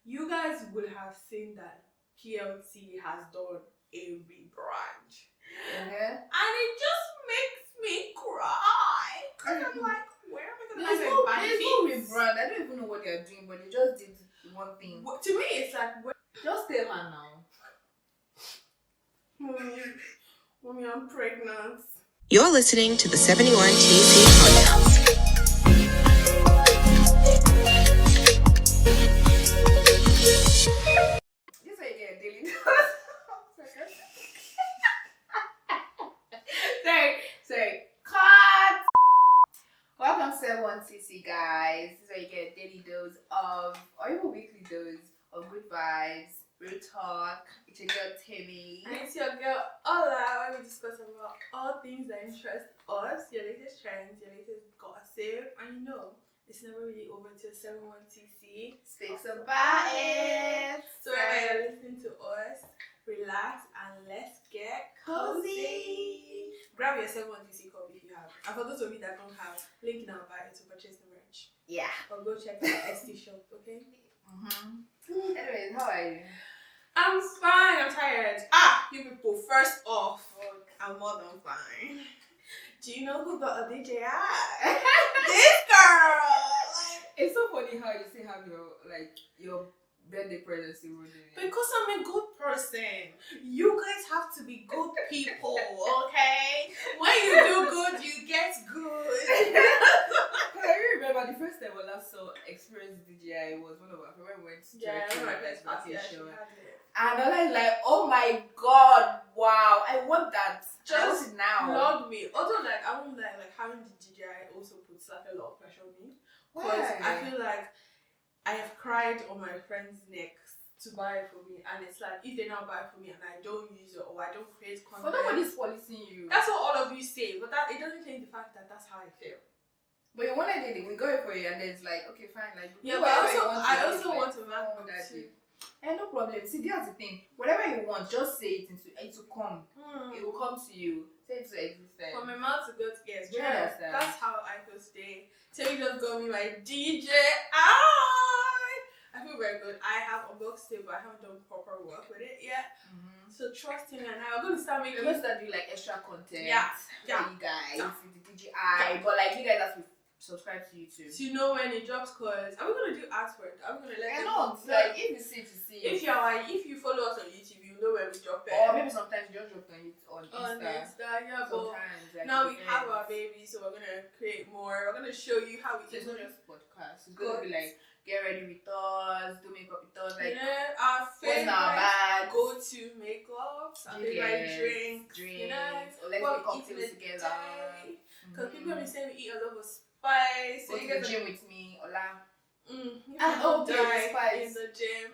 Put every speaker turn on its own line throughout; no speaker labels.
you guys would have seen that PLT has done a rebrand. And it just makes me cry. Because I'm like, where am I going to
There's no rebrand. I don't even know what they're doing, but they just did one thing.
To me, it's like,
just tell her now.
Mommy, I'm pregnant.
You're listening to the 71TC podcast.
This way again, daily. Sorry. Cut! Welcome to 71TC, guys. This is where you get a daily dose of, or even weekly dose of good vibes, real talk. It's your girl Timmy.
And it's your girl Ola, where we discuss about all things that interest us, your latest trends, your latest gossip, and it's never really over till 71TC.
Speaks about it.
So whenever you're listening to us, relax and let's get cozy. Grab your 71TC cup if you have. And for those of you that don't have, link in our bio to purchase the merch.
Yeah.
Or go check the ST shop, okay?
Anyways, how are you?
I'm fine, I'm tired. You people, first off, I'm more than fine. Do you know who got a DJI? This girl!
It's so funny how you say have your birthday present still running.
Because I'm a good person. You guys have to be good people, okay? When you do good, you get good.
I remember the first time I last saw experienced DJI was one of our friends went to vacation. And I was like, oh my god, wow, I want that. Just now.
Love me. Although I won't like having the DJI also puts a lot of pressure on me. Because I feel like I have cried on my friends' necks to buy it for me, and it's like if they now buy it for me and I don't use it or I don't create content.
But nobody's policing you.
That's what all of you say, but it doesn't change the fact that that's how I feel.
But you wanted it, we got it for you, and then it's like, okay, fine, like
yeah. But I also want to MacBook too.
No problem. See, that's the thing. Whatever you want, just say it it will come. It will come to you. Say it to exist.
From my mouth to God's ears.
Yeah,
that's how I feel today. So you just got me my DJI. I feel very good. I have unboxed it, but I haven't done proper work with it yet. So trust me, and I'm going to start making.
We're going to start doing like extra content.
Yeah.
For you guys with the DJI, but like you guys have to subscribe to YouTube.
So you know when it drops, cause are we gonna do ads for it? Are we gonna let them
know? Like if you see to see.
If you follow us on YouTube, you know when we drop it.
Or maybe sometimes you just drop on Insta.
On Insta, yeah.
Sometimes,
but now we have our baby, so we're gonna create more. We're gonna show you how we.
So it's not just podcast. It's gonna be like get ready with us, do makeup with us, like
our favorite go-to makeups, our favorite drinks,
or let's make cocktails together.
Because people have been saying we eat a lot of spice.
Go to the gym with me, Ola.
Spice in the gym.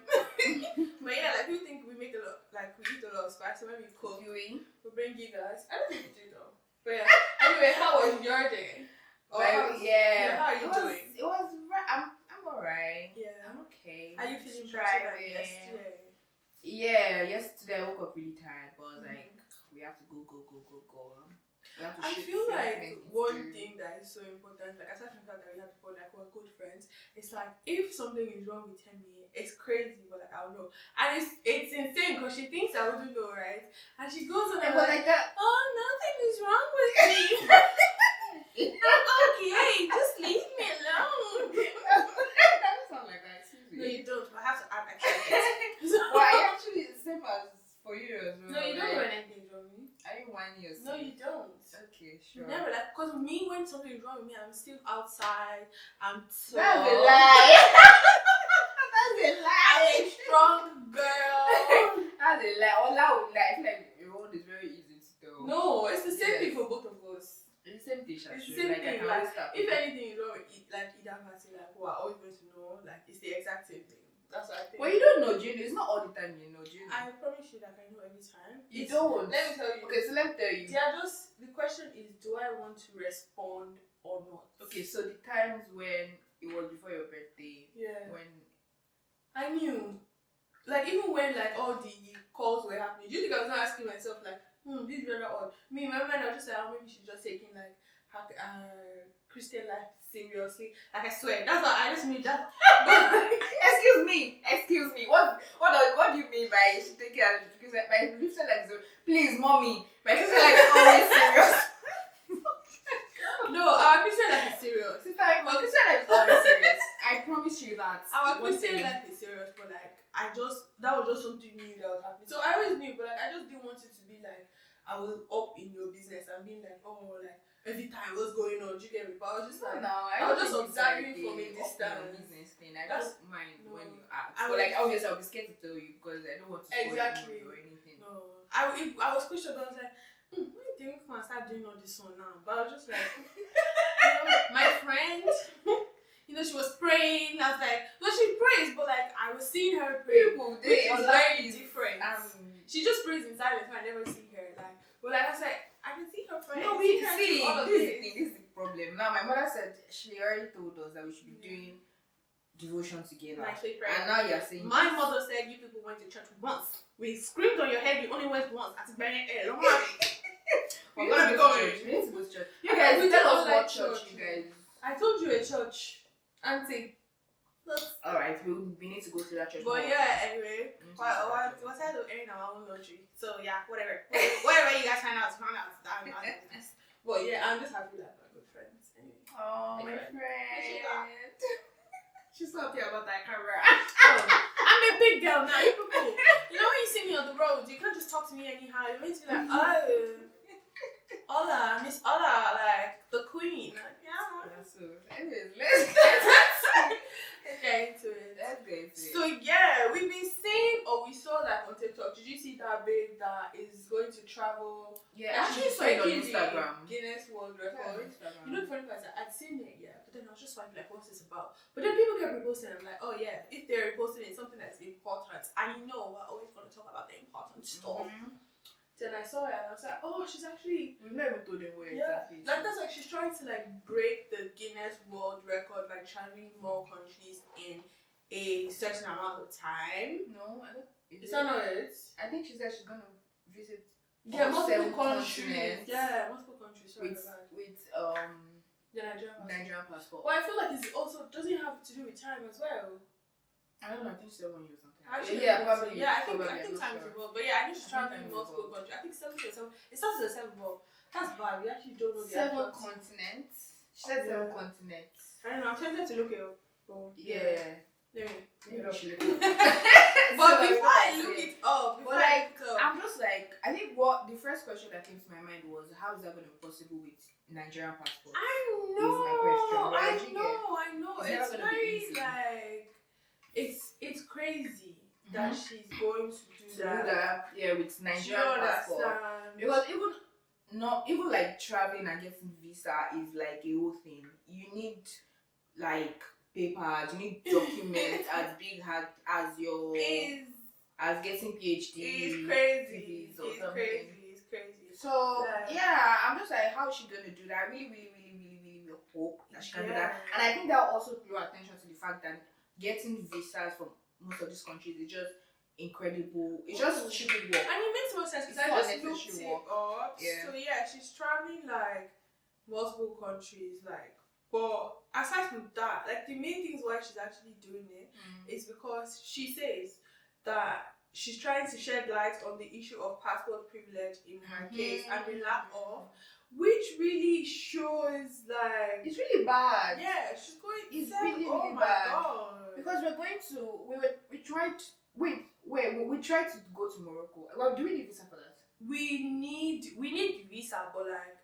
But yeah, like people think we make a lot, like we eat a lot of spice. So when we cook, we bring you guys. I don't think we do though. But yeah. Anyway, how was your day?
How are you
doing?
It was right. I'm alright.
Yeah,
I'm okay.
Are you feeling better than yesterday?
Yeah, yesterday I woke up really tired, but I was like, we have to go.
I feel like one thing that is so important, like aside from the fact that we have people like we're good friends, it's like if something is wrong with me, it's crazy, but like I'll know. And it's insane because she thinks I wouldn't know, right? And she goes on and like that. Oh, nothing is wrong with me. Okay, just leave me alone.
That doesn't sound like that. Excuse me.
No, you don't. I have to act excited.
Well, I actually the same as for you as well.
No, you don't know anything's wrong with me.
Are you whining yourself?
No, you don't.
Okay, sure.
Never, like, because me, when something is wrong with me, I'm still outside. I'm tall.
That's a lie. That's a lie.
I'm a strong girl.
That's a lie. All I would lie. I feel like your own is very easy to do.
No, it's the same thing for both of us.
It's the same thing.
It's the same thing. Like, if anything is wrong with like either party, like, who are always going to know, like, it's the exact same thing. That's what I think.
Well, you don't know, June. It's not all the time you know, June.
I promise you that I know every time.
You don't.
Let me tell you.
Okay, so let me tell you.
The question is, do I want to respond or not?
Okay, so the times when it was before your birthday, when
I knew, like even when like all the calls were happening, do you think I was not asking myself like, this is rather odd? Me, in my mind, I was just like, maybe she's just taking like Christian life seriously. Like I swear, that's what I just mean that.
Excuse me. care. Because my sister like, please, mommy. My sister like always serious.
No, our Christian life is serious.
Sister, my Christian life is always serious. I promise you that.
Our Christian life is serious, but like that was just something new that was happening. So I always knew, but like I just didn't want it to be like I was up in your business and being like, oh, like every time what's going on, do you get me? But I was just like, I was just observing from a distance.
Business thing. I don't mind when you ask. But like obviously I'll be scared to tell you because I don't want to spoil you or anything.
No. I was Christian, but I was like, why do you think we can start doing all this one now? But I was just like, my friend, she was praying. I was like, no, she prays, but like I was seeing her pray.
People, they
are very different. She just prays in silence, so I never see her. Like, but like I was like, I can see her praying.
No, we see. This is the problem. Now my mother said she already told us that we should be doing devotion together. And now you're saying
my mother said you people went to church once. We screamed on your head. You only went once. At the very end.
We're gonna be going. We need to go to church. You guys, tell us what church you guys.
I told you a church. Auntie.
Alright, we need to go to that church.
But yeah, anyway, what side of airing our own lottery? So yeah, whatever. Whatever you guys find out. But yeah, I'm just happy that we're good friends. Anyway.
Oh, my friend.
She's so happy about that camera. I'm a big girl now. You people, when you see me on the road, you can't just talk to me anyhow. You meant to be like, Ola, Miss Ola, like the queen. Like, yeah.
So, anyways, let's
get into it.
Let's get into it.
So yeah, we've been seeing, or we saw that on TikTok. Did you see that babe that is going to travel?
Yeah, actually saw it on Instagram.
Guinness World Record. You know the funny part is that I'd seen it, yeah, but then I was just like, what's this about? But then people kept reposting. I'm like, oh yeah, if they're reposting it, something that's important, and we're always going to talk about the important stuff. Then I saw it and I was like, oh, she's actually.
We've never told them where exactly.
Like that's like she's trying to like break the Guinness World Record, like traveling more countries in a certain amount of time.
No, I don't.
Is that not it?
I think she said she's gonna visit.
Multiple countries. Yeah, multiple countries. Sorry,
with
the Nigerian passport. Well, I feel like it also doesn't have to do with time as well.
I don't know. I think 7 years or something.
Actually, probably. Yeah, I think time is involved. But yeah, I know she's traveling multiple countries. I think 7 to 7. It starts at 7, but that's bad. We actually don't know the
7 continents. She said 7 continents.
I don't know. I'm tempted to look it up. But
yeah.
Maybe
I should look
it up. But before I look it up,
I'm just like, I think what the first question that came to my mind was, how is that going to be possible with Nigerian passport?
I know.
Is my question.
I know. It's very like. It's crazy that she's going to do that.
Yeah, with Nigerian passport. Because even like traveling and getting visa is like a whole thing. You need like papers, you need documents as big as your as getting PhD.
It's crazy. It's crazy.
So yeah, I'm just like, how is she gonna do that? I really hope that she can do that. And I think that will also draw attention to the fact that getting visas from most of these countries is just incredible. It just shouldn't work.
And it makes more sense because I just looked it up. Yeah. So yeah, she's traveling like multiple countries, like. But aside from that, like the main things why she's actually doing it is because she says that she's trying to shed light on the issue of passport privilege in her case and the lack of. Which really shows like
it's really bad.
Yeah, she's going.
It's really bad. God. Because we tried to go to Morocco. Well, do we need visa for that?
We need visa, but like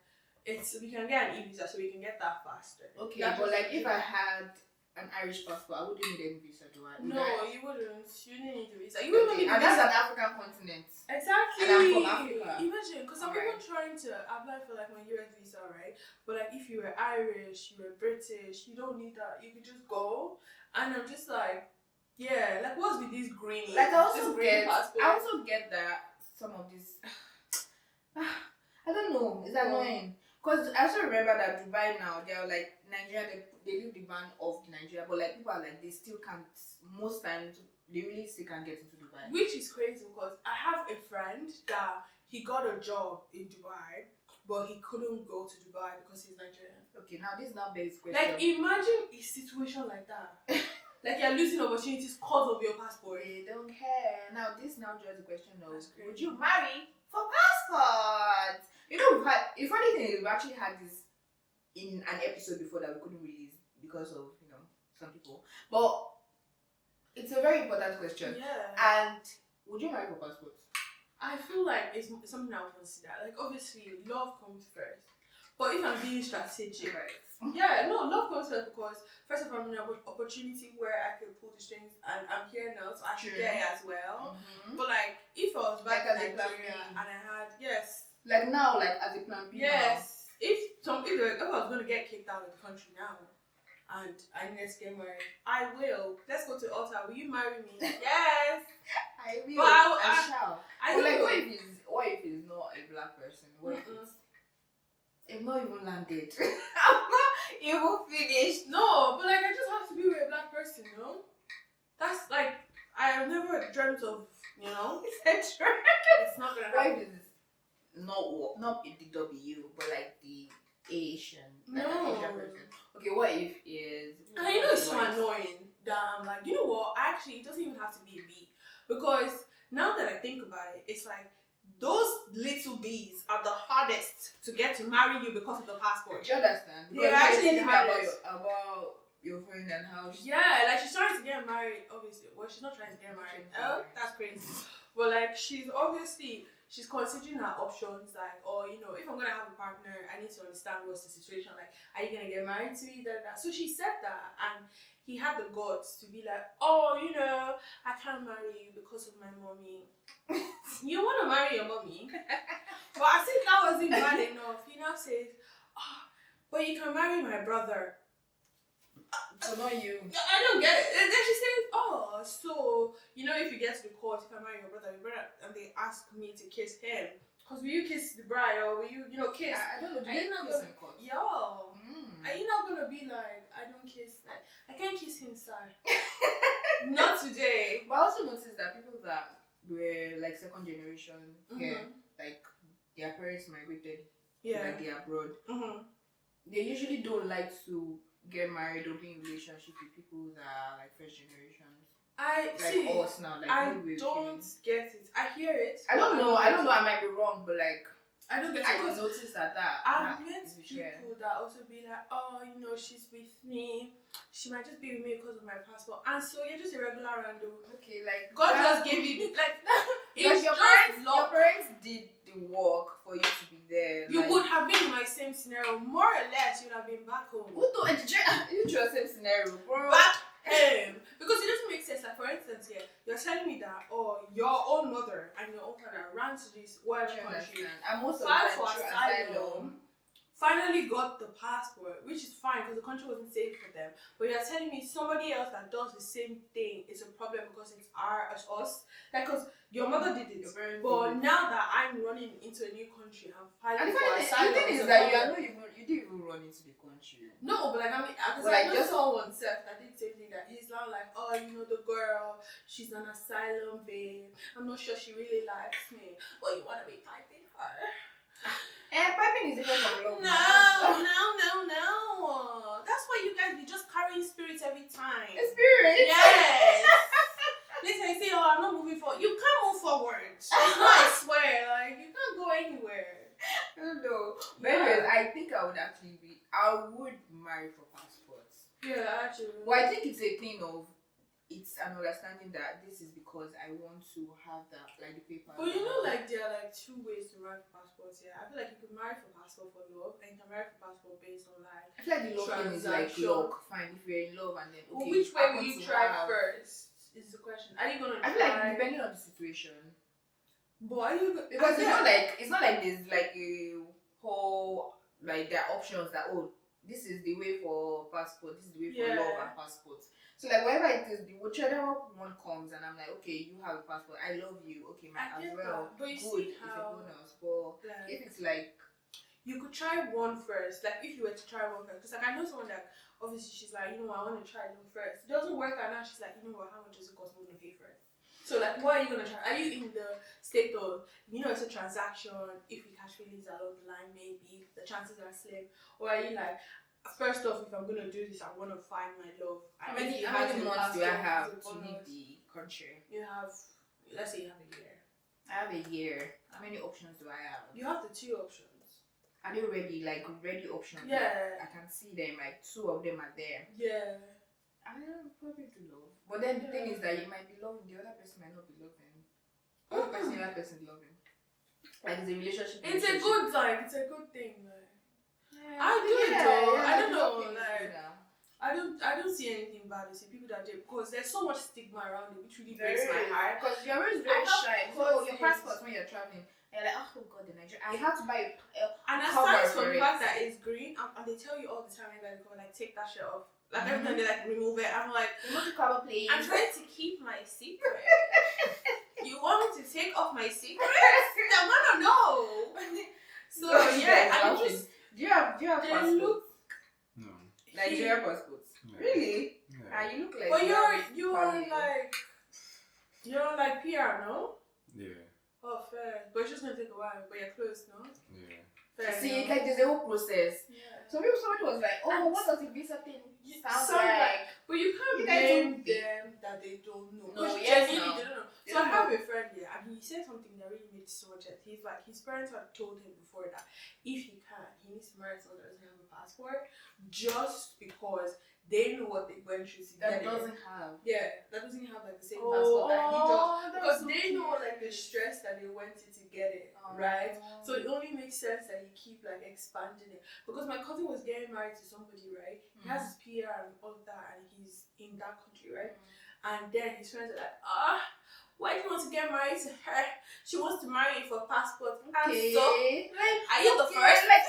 we can get an e-visa, so we can get that faster.
Okay, but like if I had an Irish passport, I wouldn't need any visa, do I?
No, you wouldn't. You didn't need a visa. You
wouldn't need a visa. And that's an African continent.
Exactly.
And I'm from Africa.
Imagine, because I'm even trying to apply for like my US visa, right? But like if you were Irish, you were British, you don't need that. You could just go. And I'm just like, yeah, like what's with these green?
Like I also get that some of these. I don't know. It's annoying. Because I also remember that Dubai now, they're like Nigeria, they leave the ban of Nigeria, but like people are like, they still can't, most times, they really still can't get into Dubai.
Which is crazy because I have a friend that he got a job in Dubai, but he couldn't go to Dubai because he's Nigerian.
Okay, now this now begs question.
Like imagine a situation like that. Like you're losing opportunities because of your passport.
They don't care. Now this now just the question of would you marry for passport? You know, the funny thing is we've actually had this in an episode before that we couldn't release because of some people. But it's a very important question.
Yeah.
And would you marry for passport?
I feel like it's something I would consider. Like obviously love comes first. But if I'm being strategic,
right.
Yeah, no, love comes first because first of all, I'm in an opportunity where I can pull the strings and I'm here now, so I should get it as well. Mm-hmm. But like, if I was back in Nigeria and I had,
like now, like as a plan B.
Yes, if I was going to get kicked out of the country now and I need to get married, I will. Let's go to the altar. Will you marry me? Yes,
I will.
But
I shall.
But
like, what if he's not a black person? What if it's not even landed? I'm not even finished.
No, but like I just have to be with a black person, you know? That's like I have never dreamt of,
It's
not gonna happen.
What if it's not the W, but like the Asian, like
no.
Asian person? Okay, what if is?
And it's so annoying that I'm like, you know what? Actually, it doesn't even have to be a B because now that I think about it, it's like. Those little bees are the hardest to get to marry you because of the passport.
Do you understand?
They're actually
about your friend and how
she's trying to get married, obviously. Well, she's not trying to get married. Oh, that's crazy. But like, she's considering her options. Like, if I'm gonna have a partner, I need to understand what's the situation. Like, are you gonna get married to me? So she said that, and he had the guts to be like, I can't marry you because of my mommy. You want to marry your mommy? But I think that wasn't bad enough. He now says, but you can marry my brother.
So not you.
I don't get it. And then she says, so, if you get to the court, you can marry your brother, and they ask me to kiss him. Because will you kiss the bride or will you, kiss?
I don't know.
Are you not gonna, are you not gonna be like, I don't kiss, like, I can't kiss him, sir. Not today.
But I also noticed that people that were like second generation here, like their parents migrated to like the abroad. They usually don't like to get married or be in relationship with people that are like first generations. Us now. Like
I don't get it. I hear it.
I don't know. I might be wrong, but like
I don't get it.
I noticed that.
I've met people that also be like, she's with me. She might just be with me because of my passport. And so you're just a regular random.
Okay, like
God just gave you like
your parents did the work for you to be there.
You would have been in my same scenario, more or less. You'd have been back home.
You drew the same scenario, bro.
Back home, because it doesn't make sense. Like for instance, here you're telling me that your own mother and your own father ran to this whatever country,
and most of
filed for asylum. Finally got the passport, which is fine because the country wasn't safe for them. But you're telling me somebody else that does the same thing is a problem because it's us. Like, because your mother did it, but now that I'm running into a new country, I'm filing for asylum.
The thing is that you didn't even run into the country.
No, but like I know someone said that did the same thing, that he's now like, the girl, she's an asylum babe. I'm not sure she really likes me. But you want to be piping her.
And piping is different from love.
No. That's why you guys be just carrying spirits every time.
Spirits?
Yes. Listen, you say, I'm not moving forward. You can't move forward. I swear, like, you can't go anywhere.
I don't know. But anyways, I think I would marry for passports.
Yeah, actually.
But I think it's a thing of, it's an understanding that this is because I want to have that, like the paper.
But like there are like two ways to marry for passports. Yeah, I feel like you can marry for passport for love, and you can marry for passport based on like.
I feel like the love thing is like luck. Fine, if you're in love and then okay.
Well, which way will you try first? Is the question. Are you gonna?
I feel like depending on the situation.
But are you?
Because it's not like there's like a whole like there are options that this is the way for passport, this is the way for love and passport. So like wherever it is, whichever one comes and I'm like, okay, you have a passport, I love you, okay, as well.
But
good, it's a bonus. But if it's like
you could try one first, like if you were to try one first, because like I know someone that obviously she's like, I want to try one first. It doesn't work out now. She's like, how much does it cost me to pay for it? So like, what are you gonna try? Are you in the state of, it's a transaction? If we catch feelings along the line, maybe the chances are slim. Or are you like, first off, if I'm gonna do this, I want to find my love.
How many months do I have to leave the country?
You have, let's say you have a year.
I have a year. How many options do I have?
You have the 2 options.
Are they ready? Like ready options?
Yeah.
I can see them. Like 2 of them are there.
Yeah.
I don't probably do love. But then the thing is that you might be loving, the other person might not be loving. The other person is loving. Like it's a relationship.
It's a good time. It's a good thing. Like.
Yeah,
I do it though. I don't know.
Like,
I don't see anything bad. I see people that do, because there's so much stigma around it, which really breaks my heart.
Because you're always very shy. So your passport when you're traveling, you're like, oh god, the Nigeria. I have to buy
and aside from the fact that it's green, and they tell you all the time, like take that shit off. Like every time they like remove it, I'm like,
remove the cover, please.
I'm trying to keep my secret. You want me to take off my secret? I wanna know. So yeah, I just.
Do you have passports?
No.
Nigeria passports?
Yeah.
Really?
Yeah.
And you look like.
But you're like PR, no?
Yeah.
Oh, fair. But it's just gonna take a while. But you're close, no?
Yeah.
Fair.
See, like there's a whole process.
Yeah.
So maybe somebody was like, oh, what does the visa thing sound like?
But you can't
You guys
blame
don't
them that they don't know.
No,
Because
yes,
genuinely
no.
they don't know.
They
So I
don't
have
know.
a friend here, and he said something that really made so much sense. He's like, his parents had told him before that if he can, he needs to marry someone that doesn't have a passport, just because they know what they went through to
That
get it.
doesn't have.
Yeah, that doesn't have like the same passport that he does. Because
so
they know
cute.
like the stress that they went through to get it, right? So it only makes sense that you keep like expanding it. Because my cousin was getting married to somebody, right? He has his PR and all of that, and he's in that country, right? And then his friends are like, why do you want to get married to her? She wants to marry you for passport.
Okay.
And so,
like,
are you the first?
Like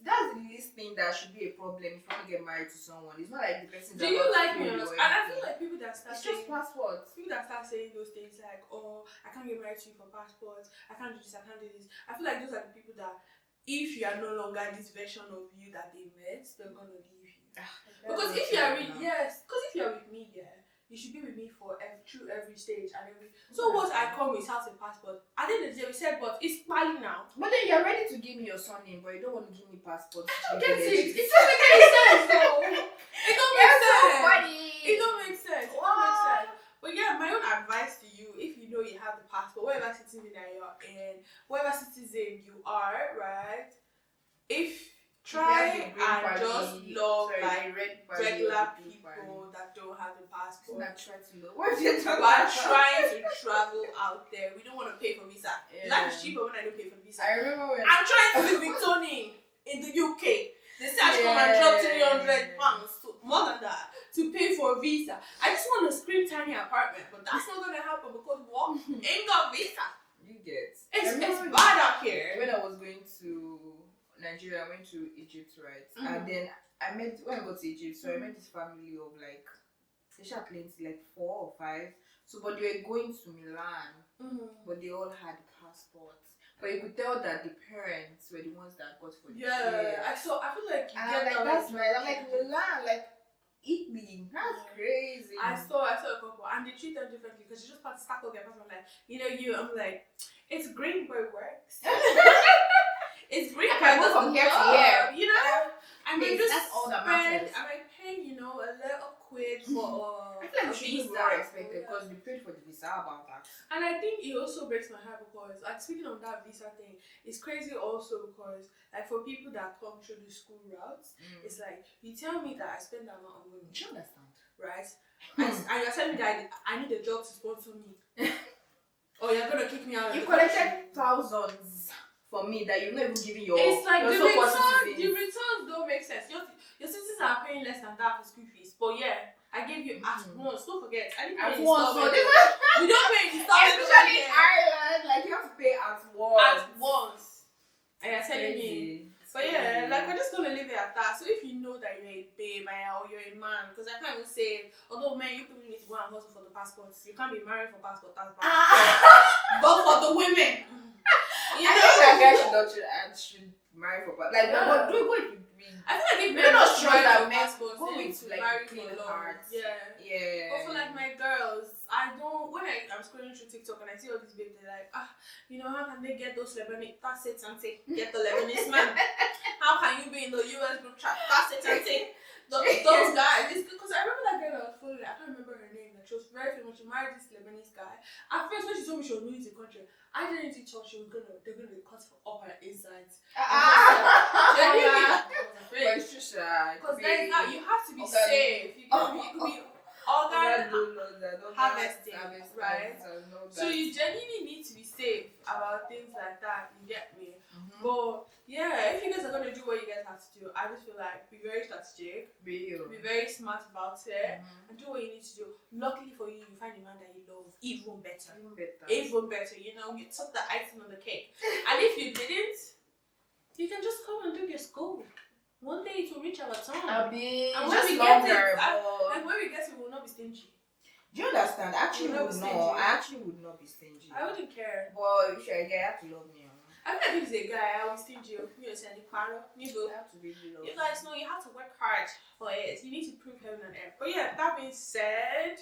that's the least thing that should be a problem if you want to get married to someone. It's not like the person.
Do you like me? And I feel like people that start
it's just
saying,
passports.
people that start saying those things like, oh, I can't get married to you for passports, I can't do this, I can't do this. I feel like those are the people that, if you are no longer this version of you that they met, they're gonna leave you. Because if you are with me, yeah, you should be with me for through every stage and every. So what I come without a passport. I didn't say we said, but it's Pali now.
But then you're ready to give me your surname, but you don't want to give me passport.
Get it? It doesn't make sense though. It don't make sense.
So funny.
It don't make sense. It don't make sense. But yeah, my own advice to you, if you know you have the passport, whatever citizen that you're in, whatever citizen you are, right? If try and just love like regular people that don't have the passport.
Not try to love. What you talking
While
about?
trying to travel out there, we don't want to pay for visa.
Yeah.
Life is cheaper when I don't pay for visa.
I remember when
I'm trying to live in Tony in the UK. They say I should come and drop £300, more than that, to pay for a visa. I just want a scream tiny apartment, but that's not gonna happen because what? Ain't got visa.
you get.
It's bad out here.
When I was going to Nigeria, I went to Egypt, right? And then when I got to Egypt, so I met this family of like, they had plenty, like 4 or 5. So, but they were going to Milan, but they all had passports. But you could tell that the parents were the ones that got for the kids.
I feel like you
And
get
I'm like, that's right. I'm like, Milan, like, Italy. That's crazy.
I saw a couple, and they treat them differently because you just have to stack up their passport. Like, I'm like, it's green, but it works. It's green,
I can go from here to here.
You know? And they just
that's all that matters.
And I pay, a little quid for
I feel like we should be
visa.
more expected because we paid for the visa. How about that?
And I think it also breaks my heart because, like, speaking of that visa thing, it's crazy also because, like, for people that come through the school routes, it's like, you tell me that I spend that amount of money.
Do you understand?
Right? And you're telling me that I need a job to sponsor me. Or you're going to kick me out of
You
the
collected
country.
thousands for me that you're not even giving your.
It's like
your
the
so-called
returns don't make sense. Your citizens are paying less than that for school fees. But yeah, I gave you at once. Don't forget. I didn't pay
At once. So
we don't pay installment.
especially in Ireland, like you have to pay at once.
At once. And you're telling me. But yeah, like we're just gonna leave it at that. So if you know that you're a babe or you're a man, because I can't even say, although men, you people need to go and hustle for the passports. You can't be married for passport, that's bad. But for the women,
I think that guys should marry for passport. Like, what do you
I feel like if
we're not sure that
men
men
passports,
go
they
into
need to
like
marry
clean
for love.
hearts.
Yeah.
Yeah.
But for like my girls, I don't. When I'm scrolling through TikTok and I see all these babes, they're like, how can they get those Lebanese? That's it, Sante. Get the Lebanese man. How can you be in the US group chat? That's it, that's it. Those guys, because I remember that girl that was following. I can't remember her name. Like she was very famous. She married this Lebanese guy. At first, when she told me she was moving to the country, I didn't think thought they're gonna cut up her insides. Genuinely, because then now you have to be safe. You could be organ harvesting, right? So you genuinely need to be safe about things like that. You get me? But yeah, if you guys are gonna do what you guys have to do, I just feel like be very strategic, be very smart about it, and do what you need to do. Luckily for you, you find a man that you love even better. You know, you took the icing on the cake. And if you didn't, you can just come and do your school. One day it will reach our tongue. And when we get it, we will not be stingy.
Do you understand? I actually would not be stingy.
I wouldn't care.
But if you're a guy, you have to love me.
I feel like if he's a guy, I will stingy. You have to be below. You guys know you have to work hard for it. You need to prove heaven and earth. But yeah, that being said,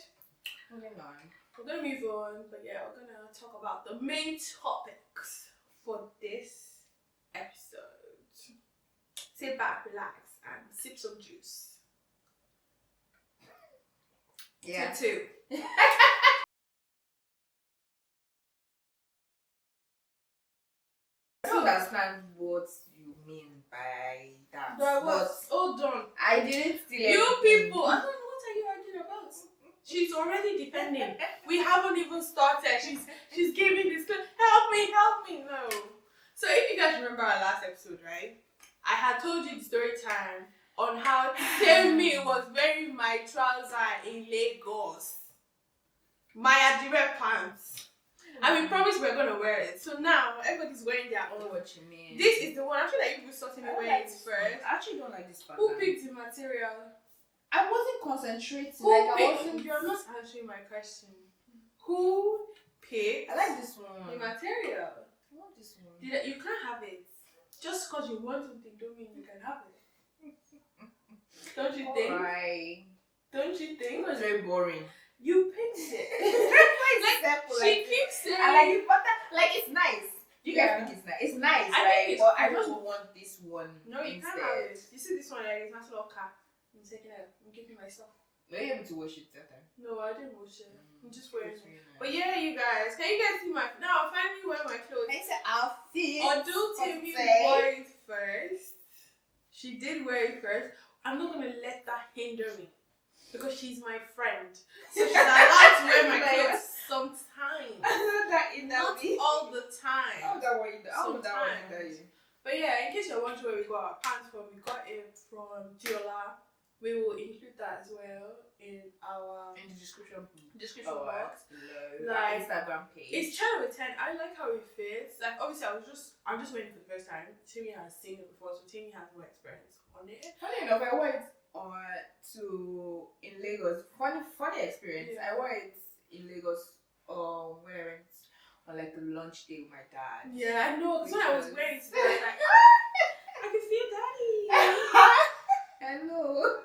we're gonna move on. But yeah, we're gonna talk about the main topics for this episode. Sit back, relax, and sip some juice.
Yeah.
Two.
I don't understand what you mean by that.
But hold on.
I didn't steal
You
anything.
people, I don't know what are you arguing about. She's already defending. We haven't even started. She's giving this. Help me. No. So if you guys remember our last episode, right? I had told you the story time on how Temi was wearing my trouser in Lagos. My Adire pants. And we promised we were going to wear it. So now, everybody's wearing their own.
What you mean?
This is the one. I feel like you started wearing it first.
I actually don't like this pattern.
Who picked the material?
I wasn't concentrating.
You're not answering my question. Who picked?
I like this one.
The material.
I want this one.
You can't have it. Just because you want something don't mean you can have it. Don't you think?
Right.
Don't you think?
It was very boring.
You picked it. She keeps it.
I like it, but it's nice. You guys think it's nice? It's nice, right? But I just want this one.
No, you can't have it. You see this one? Like, it's my little car. I'm taking it. I'm giving my stuff.
Were you able to wash it that time?
No, I didn't wash it. I'm just wearing it. But yeah, you guys, can you guys see my? Now, I finally wear my clothes.
Nice outfit.
Although Temi wore it first, she did wear it first. I'm not gonna let that hinder me because she's my friend. So she's allowed to wear my clothes sometimes. Not all the time.
Sometimes.
But yeah, in case you're wondering where we got our pants from, we got it from Diola. We will include that as well in the description box.
Like Instagram page.
It's 10 out of 10. I like how it fits. Like obviously I'm just wearing it for the first time. Temi has seen it before, so Temi has more experience on it.
Funny enough, I wore it in Lagos. Funny experience.
Yeah.
I wore it in Lagos when I went on like the lunch day with my dad.
Yeah, I know. Because when I was wearing it, I was like, I can feel daddy.
Hello.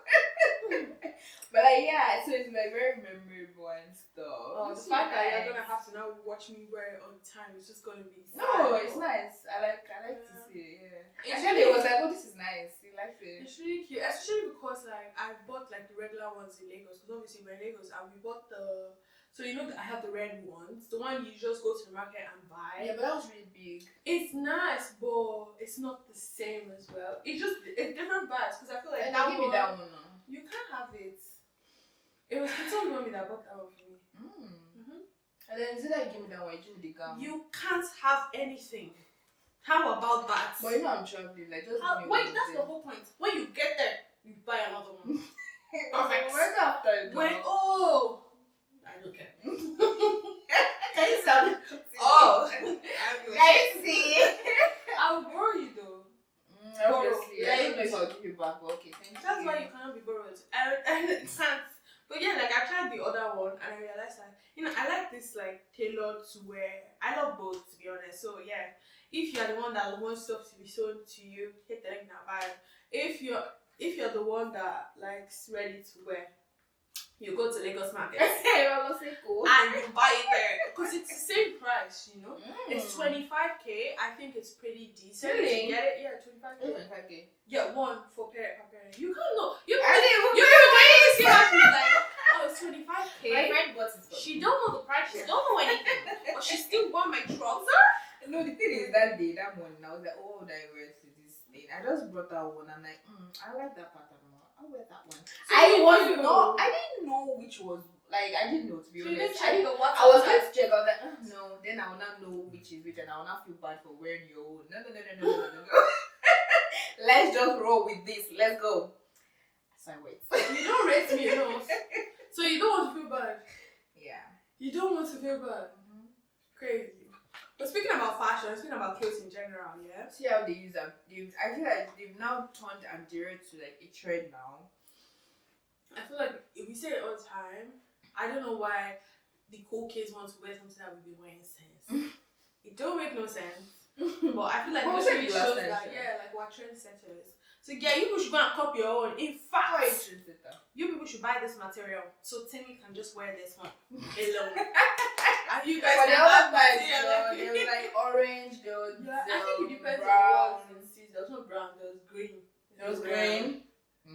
But yeah, so it's like very memorable and stuff.
The fact that you're gonna have to now watch me wear it all the time is just gonna be sad.
No, it's nice. I like to see it, yeah.
Actually,
It was like, oh, this is nice. You like it?
It's really cute, especially because like I bought like the regular ones in Lagos. Because obviously we're in Lagos and we bought so you know I have the red ones, the one you just go to the market and buy.
Yeah, but that was really big.
It's nice, but it's not the same as well. It's different bags because I feel like
Give me that one now.
You can't have it. It was Peter Mommy that bought that one for me.
And then is it that you give me that one? You give me the gown.
You can't have anything. How about that?
But you know I'm traveling. Like just give me
wait, that's the whole point. When you get there, you buy another one.
Perfect. Right after it.
I don't care.
Can you sound
I
see.
I'll borrow you though.
Obviously. I don't know if I'll give you back, but okay. Thank
That's why you cannot be borrowed. And it can't. But yeah, like I tried the other one and I realized like, I like this like tailored to wear. I love both to be honest. So yeah, if you're the one that wants stuff to be sewn to you, hit the link now. Buy. If you're the one that likes ready to wear, you go to Lagos Market and you buy it there because it's the same price. It's 25k. I I think it's pretty decent.
Really?
To get it, yeah, 25K.
25K.
Get one for parent. You can't know.
You
see how she's like, oh, it's 25K.
My friend bought it for
She
me.
don't know the price. She don't know anything. But she still want my trouser.
No, the thing is that day, that morning, I was like, oh, I wear to this thing. I just brought that one. I'm like, I like that pattern more. I'll wear that one.
So
I didn't know which was, like, I didn't know, to be honest. I was going to check. I was like, no. Then I will not know which is which, and I will not feel bad for wearing your own. No. Let's just roll with this. Let's go. So I wait.
You don't rate me enough. So you don't want to feel bad.
Yeah.
You don't want to feel bad. Crazy. But speaking about fashion, speaking about clothes in general, yeah.
See how they use them. I feel like they've now turned Andrea to like a trend now.
I feel like if we say it all the time, I don't know why the cool kids want to wear something that we've been wearing since. It don't make no sense. But I feel like this really shows that, like we're trendsetters. So yeah, you people should go and copy your own. In fact, you people should buy this material so Timmy can just wear this one alone. And you guys can have material.
There was like orange, there was
I think it depends
brown.
on what and seeds. There was no brown, there was green.
There was green.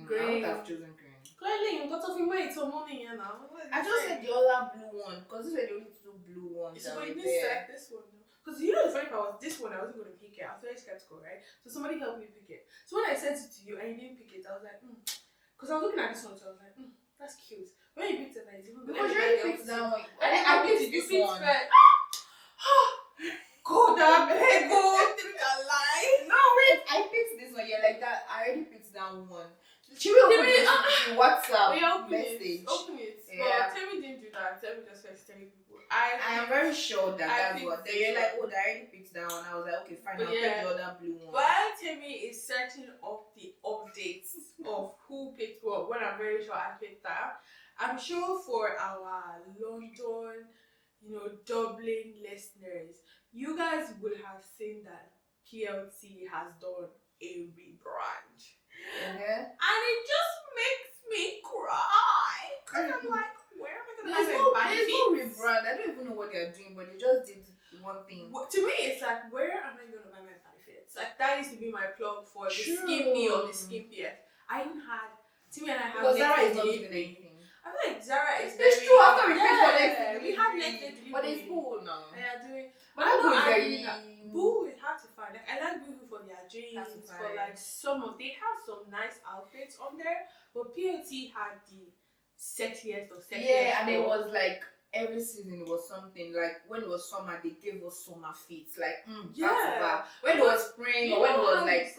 Green.
I would have chosen green.
Clearly, you got off your way so morning here now.
I just said the other blue one because these were the only two blue ones.
So you didn't select this one. Because you know the funny part was this one I wasn't going to pick it. I was very skeptical, right? So somebody helped me pick it. So when I sent it to you and you didn't pick it, I was like, because I was looking at this one, so I was like, that's cute. When you picked it, like, even
because you already picked that one.
I picked this one.
Go down, go. No, wait. I picked this one. Yeah, like that. I already picked that one. She will open this WhatsApp message.
Open it.
Yeah.
But Timmy didn't do that. Timmy just like telling people.
I am very sure that's what. Then you're like, oh, I already picked that one. I was like, okay, fine. I'll pick the other blue one.
While Timmy is searching up the updates of who picked what, when I'm very sure I picked that, I'm sure for our London, Dublin listeners, you guys will have seen that PLT has done a rebrand. And it just makes me cry. Because I'm like, where am I going to buy my
There's no rebrand. I don't even know what they're doing, but they just did one thing.
To me, it's like, where am I going to buy my body fits? Like, that used to be my plug for the Skimpy or the Skimpiest. I even had, Timmy and I have
because Zara is not doing anything.
I feel like Zara is
It's true, after we paid for next
we have next day delivery.
But it's cool now.
They are doing,
but I'm not very...
Boo is hard to find. Like, I like Boo for their jeans, for like they have some nice outfits on there, but PLT had the sexiest of sexiest.
Yeah, and it was like every season it was something. Like when it was summer, they gave us summer fits. Like back to back. When it was spring, or when it was like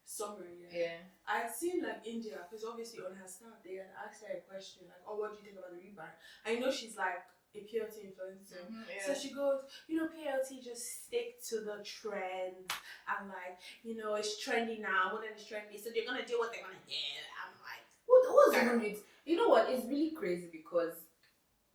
summer,
yeah.
I'd seen like India, because obviously on her snap they had asked her a question like, oh, what do you think about the rebrand? I know she's like a PLT influencer. So she goes, PLT just stick to the trend and like, it's trendy now, more than it's trendy, so they're gonna do what they're gonna do. I'm like,
what even it? You know what? It's really crazy because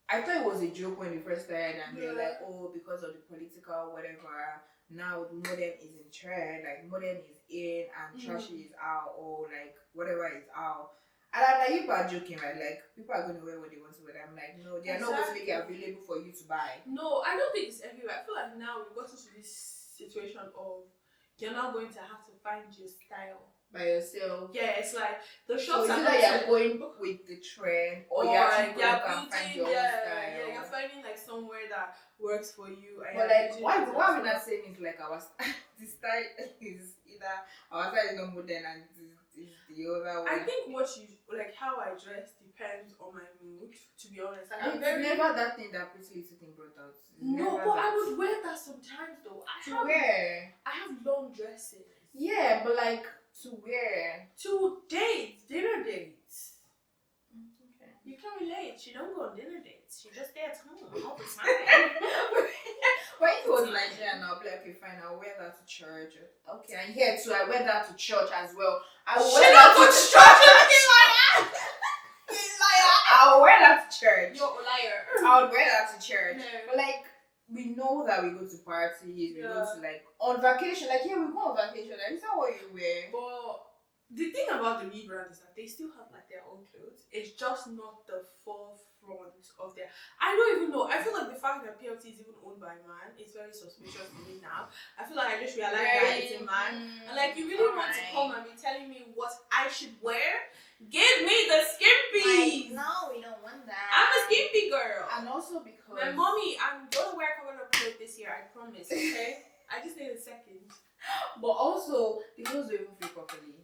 I thought it was a joke when we first started, and they're like, oh, because of the political whatever, now modern is in trend, like modern is in and trashy is out, or like whatever is out. And I'm like, you are joking, right? Like, people are going to wear what they want to wear. I'm like, no, they're not going to make it available for you to buy.
No, I don't think it's everywhere. I feel like now we've gotten to this situation of you're not going to have to find your style
by yourself.
Yeah, it's like the shops
are not you're going with the trend, or you're actually going to find your own style.
Yeah, you're finding like somewhere that works for you.
But like, why we're not saying is like our style, the style is either our style is not modern and is the other one.
I think what you like, how I dress depends on my mood. To be honest,
like, it's never that thing that PrettyLittleThing brought out.
No, but I would wear that sometimes though. I have long dresses.
Yeah, but like to wear
to dates, dinner dates. Okay. You can relate. She don't go on dinner dates. She just stay at home all the time.
But if it was Nigerian, I'll be like, okay, fine, I'll wear that to church. Okay, and here too, I wear that to church as well. I will wear that to church. I'll wear that to church.
You're a liar.
I would wear that to church. No. But like, we know that we go to parties, we go to like on vacation. Like, yeah, we go on vacation. Like, is that what you wear?
But the thing about the rebrand is that they still have like their own clothes. It's just not the front of there. I don't even know. I feel like the fact that PLT is even owned by a man is very suspicious to me now. I feel like I just realized that it's a man. And like, you really want to come and be telling me what I should wear? Give me the skimpies!
Like, no, we don't want that.
I'm a skimpy girl.
And also because
my mommy, I'm gonna wear covered up clothes this year, I promise, okay? I just need a second.
But also, the clothes don't even fit properly.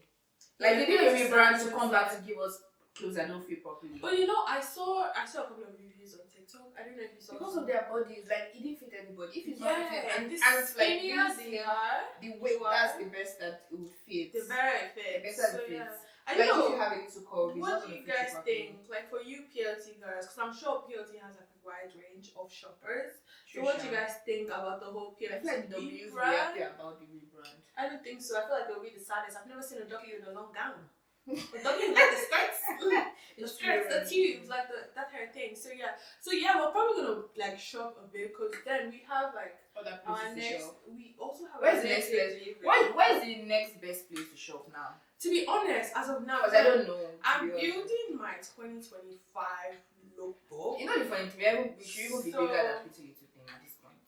Like, they did a rebrand to come back to give us clothes that don't fit properly.
But you know, I saw a couple of reviews on TikTok. I don't know if you saw
because of their bodies, like it didn't fit everybody. If it's not fit, and
this
it's like
skinnier they are,
the weight that's the best that it would fit.
The better it fits.
The better it fits.
Yeah. I
like
know.
If you have a little curve,
what do you guys think? Like for you PLT girls, because I'm sure PLT has like a wide range of shoppers. So what do you guys think about the whole PLT
I feel like the W's be
rebrand?
happy about the rebrand.
I don't think so. I feel like they'll be the saddest. I've never seen a doggy with a long gown. A doggy with like the skirts. The skirts, the tubes, like that kind of thing. So yeah, we're probably gonna like shop a bit because then we have like
other
our
places to
next.
shop.
We also have.
Where's the next place? Where's the next best place to shop now?
To be honest, as of now,
because I don't know.
I'm building my 2025 lookbook.
You know the funny thing, we should even be bigger than PrettyLittleThing at this point.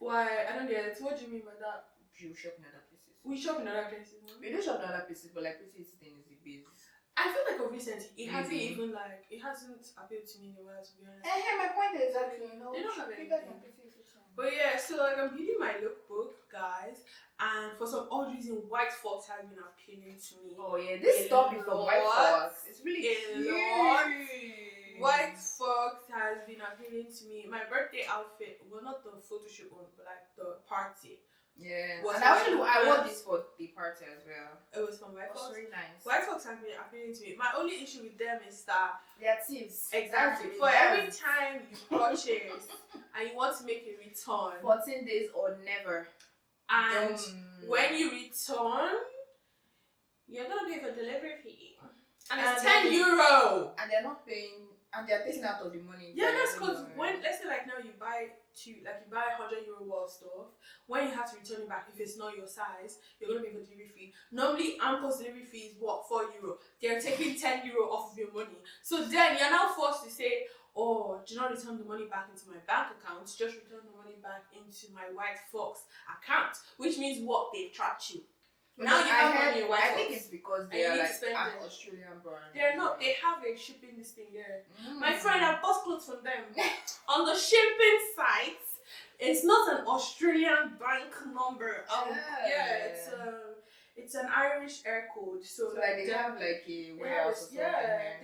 Why? I don't get it. What do you mean by that?
You shop in other places.
We shop in other places. No?
We do shop in other places, but like PrettyLittleThing is the base. I
feel like of recent, it hasn't appealed to me in a while, to be honest.
My point is exactly,
they don't have anything. But yeah, so like I'm building my lookbook, guys, and for some odd reason, White Fox has been appealing to me.
Oh yeah, this top is from White Fox. It's really cute.
White Fox has been appealing to me. My birthday outfit, well, not the photo shoot one, but like the party.
Yeah, and actually I wore this for the party as well.
It was from White Fox.
Very nice.
White Fox has been appealing to me. My only issue with them is that
they are thieves.
Exactly. For every time you purchase and you want to make a return,
14 days or never.
And when you return, you're gonna pay for delivery fee, and it's €10.
And they're not paying. And they're taking out of the money.
Yeah, that's because when, let's say like now you buy €100 worth of stuff, when you have to return it back, if it's not your size, you're gonna pay for delivery fee. Normally, Amco's delivery fee is what, €4. They're taking €10 off of your money. So then you're now forced to say, oh, do not return the money back into my bank account, just return the money back into my White Fox account. Which means what? They've trapped you. Now you have money in White Fox.
I think it's because they are like an Australian brand.
They're not. They have a shipping this thing there. My friend, I bought clothes from them. On the shipping site, it's not an Australian bank number. It's an Irish air code. So
like they have like a warehouse.
They